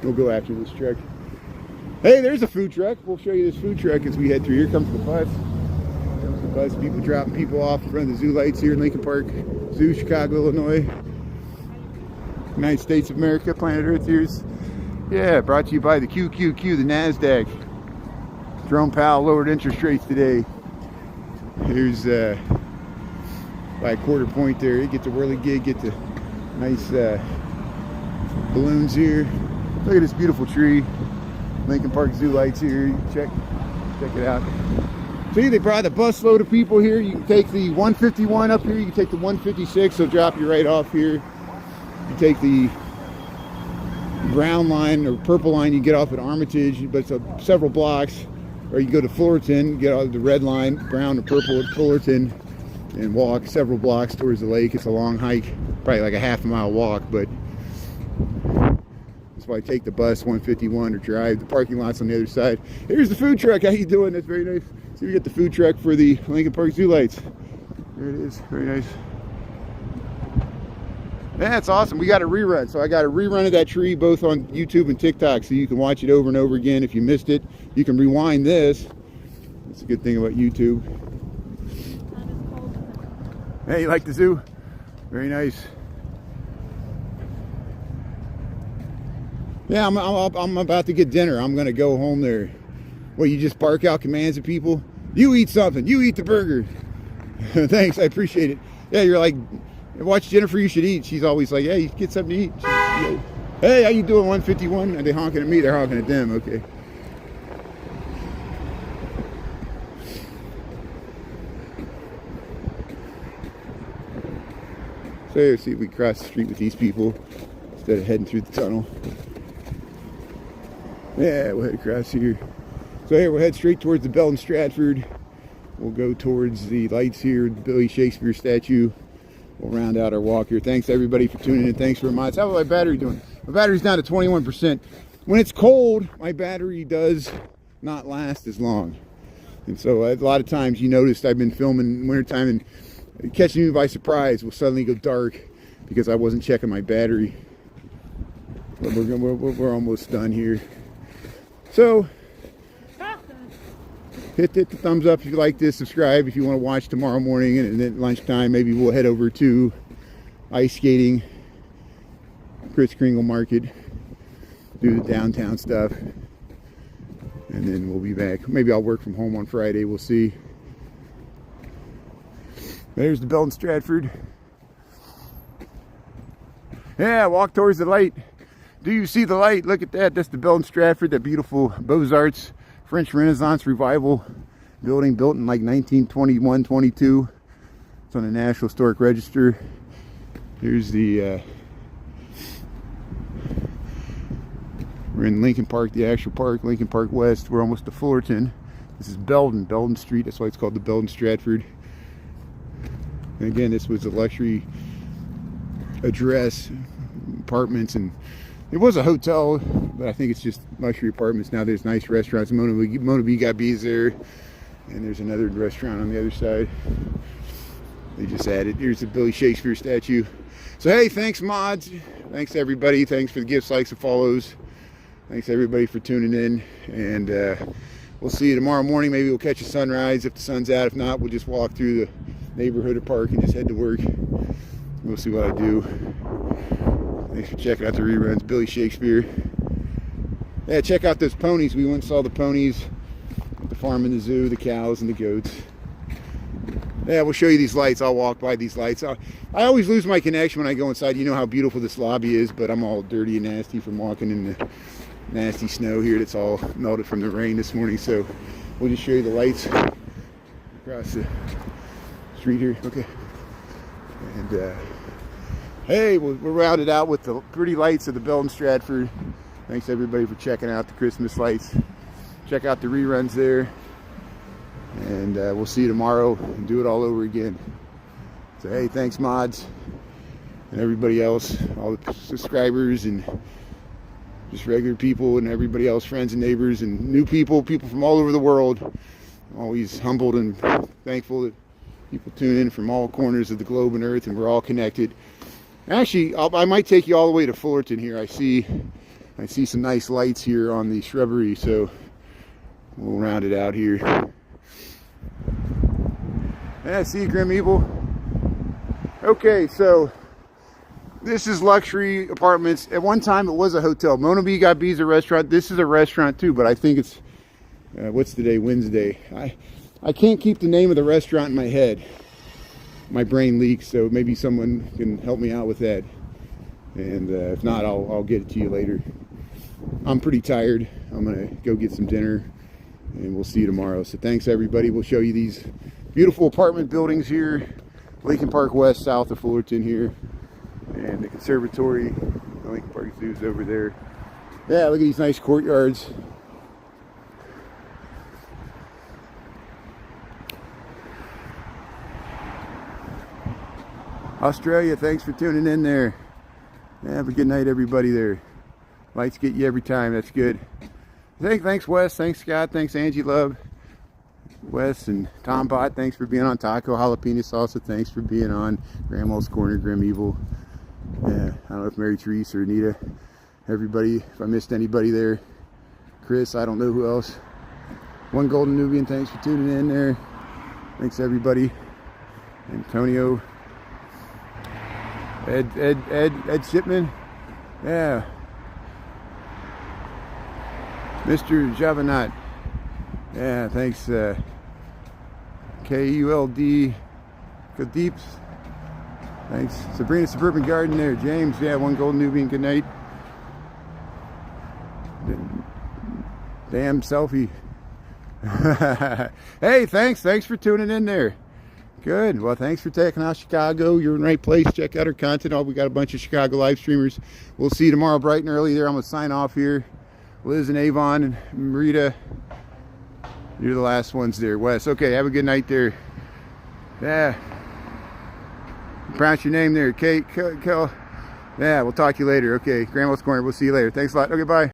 We'll go after this truck. Hey, there's a food truck. We'll show you this food truck as we head through. Here comes the bus. Bus, people dropping people off in front of the zoo lights here in Lincoln Park Zoo, Chicago, Illinois. United States of America, planet Earth. Here's, yeah, brought to you by the QQQ, the NASDAQ. Jerome Powell lowered interest rates today. Here's by a quarter point there. You get the whirligig, get the nice balloons here. Look at this beautiful tree. Lincoln Park Zoo lights here. You can check it out. See, they brought a busload of people here. You can take the 151 up here. You can take the 156. They'll drop you right off here. You take the brown line or purple line. You get off at Armitage, but it's several blocks. Or you go to Fullerton, get off the red line, brown or purple at Fullerton, and walk several blocks towards the lake. It's a long hike, probably like a half-a-mile walk, but that's why I take the bus 151 or drive. The parking lot's on the other side. Here's the food truck. How you doing? That's very nice. So we get the food truck for the Lincoln Park Zoo lights. There it is. Very nice. That's awesome. We got a rerun. So I got a rerun of that tree both on YouTube and TikTok, so you can watch it over and over again. If you missed it, you can rewind this That's a good thing about YouTube. Hey, you like the zoo? Very nice. Yeah, I'm about to get dinner. I'm gonna go home there. Well, you just bark out commands at people? You eat something. You eat the burger. Thanks, I appreciate it. Yeah, you're like, watch Jennifer, you should eat. She's always like, yeah, you get something to eat. Hey, how you doing, 151? Are they honking at me? They're honking at them, okay. So let's see if we can cross the street with these people instead of heading through the tunnel. Yeah, we'll head across here. So here, we'll head straight towards the Bell and Stratford. We'll go towards the lights here, the Billy Shakespeare statue. We'll round out our walk here. Thanks everybody for tuning in. Thanks for mods. How's my battery doing? My battery's down to 21%. When it's cold, my battery does not last as long. And so a lot of times you noticed I've been filming in wintertime and catching me by surprise will suddenly go dark because I wasn't checking my battery. But we're almost done here. So hit the thumbs up if you like this, subscribe if you want to watch tomorrow morning, and then at lunchtime maybe we'll head over to ice skating, Kris Kringle Market, do the downtown stuff, and then we'll be back. Maybe I'll work from home on Friday, we'll see. There's the Bell and Stratford. Yeah, walk towards the light. Do you see the light? Look at that. That's the Bell and Stratford, that beautiful Beaux-Arts French Renaissance Revival building built in like 1921-22. It's on the National Historic Register. Here's the we're in Lincoln Park, the actual park, Lincoln Park West. We're almost to Fullerton. This is Belden Street. That's why it's called the Bell and Stratford. And again, this was a luxury address, apartments, and it was a hotel, but I think it's just luxury apartments now. There's nice restaurants. Mona B got bees there, and there's another restaurant on the other side. They just added. Here's the Billy Shakespeare statue. So hey, thanks mods. Thanks everybody. Thanks for the gifts, likes, and follows. Thanks everybody for tuning in, and we'll see you tomorrow morning. Maybe we'll catch a sunrise if the sun's out. If not, we'll just walk through the neighborhood or park and just head to work. We'll see what I do. Thanks for checking out the reruns. Billy Shakespeare. Yeah, check out those ponies. We went and saw the ponies at the farm and the zoo, the cows and the goats. Yeah, we'll show you these lights. I'll walk by these lights. I always lose my connection when I go inside. You know how beautiful this lobby is, but I'm all dirty and nasty from walking in the nasty snow here that's all melted from the rain this morning. So we'll just show you the lights across the street here. Okay. And hey, we're rounded out with the pretty lights of the Bell and Stratford. Thanks everybody for checking out the Christmas lights. Check out the reruns there. And we'll see you tomorrow and do it all over again. So hey, thanks mods and everybody else, all the subscribers and just regular people and everybody else, friends and neighbors and new people from all over the world. I'm always humbled and thankful that people tune in from all corners of the globe and earth, and we're all connected. Actually, I might take you all the way to Fullerton here. I see some nice lights here on the shrubbery, so we'll round it out here. Yeah, see you, Grim Evil. Okay, so this is luxury apartments. At one time, it was a hotel. Mona B got Bees a restaurant. This is a restaurant too, but I think it's what's today? Wednesday. I can't keep the name of the restaurant in my head. My brain leaks, so maybe someone can help me out with that. And if not, I'll get it to you later. I'm pretty tired. I'm gonna go get some dinner, and we'll see you tomorrow. So thanks everybody. We'll show you these beautiful apartment buildings here, Lincoln Park West, south of Fullerton here, and the conservatory, the Lincoln Park Zoo is over there. Yeah, look at these nice courtyards. Australia, thanks for tuning in there. Yeah, have a good night, everybody there. Lights get you every time, that's good. Thanks, Wes. Thanks, Scott. Thanks, Angie Love. Wes and Tom Bot, thanks for being on. Taco Jalapeno Salsa, thanks for being on. Grandma's Corner, Grim Evil. Yeah, I don't know if Mary Therese or Anita. Everybody, if I missed anybody there. Chris, I don't know who else. One Golden Nubian, thanks for tuning in there. Thanks everybody. Antonio. Ed Shipman. Yeah. Mr. Javanat. Yeah, thanks. KULD Kadeeps. Thanks. Sabrina Suburban Garden there. James, yeah, One Golden Nubian, good night. Damn selfie. Hey, thanks for tuning in there. Good. Well, thanks for checking out Chicago. You're in the right place. Check out our content. Oh, we got a bunch of Chicago live streamers. We'll see you tomorrow bright and early there. I'm going to sign off here. Liz and Avon and Marita. You're the last ones there. Wes. Okay, have a good night there. Yeah. Pronounce your name there. Kate. Yeah, we'll talk to you later. Okay, Grandma's Corner. We'll see you later. Thanks a lot. Okay, bye.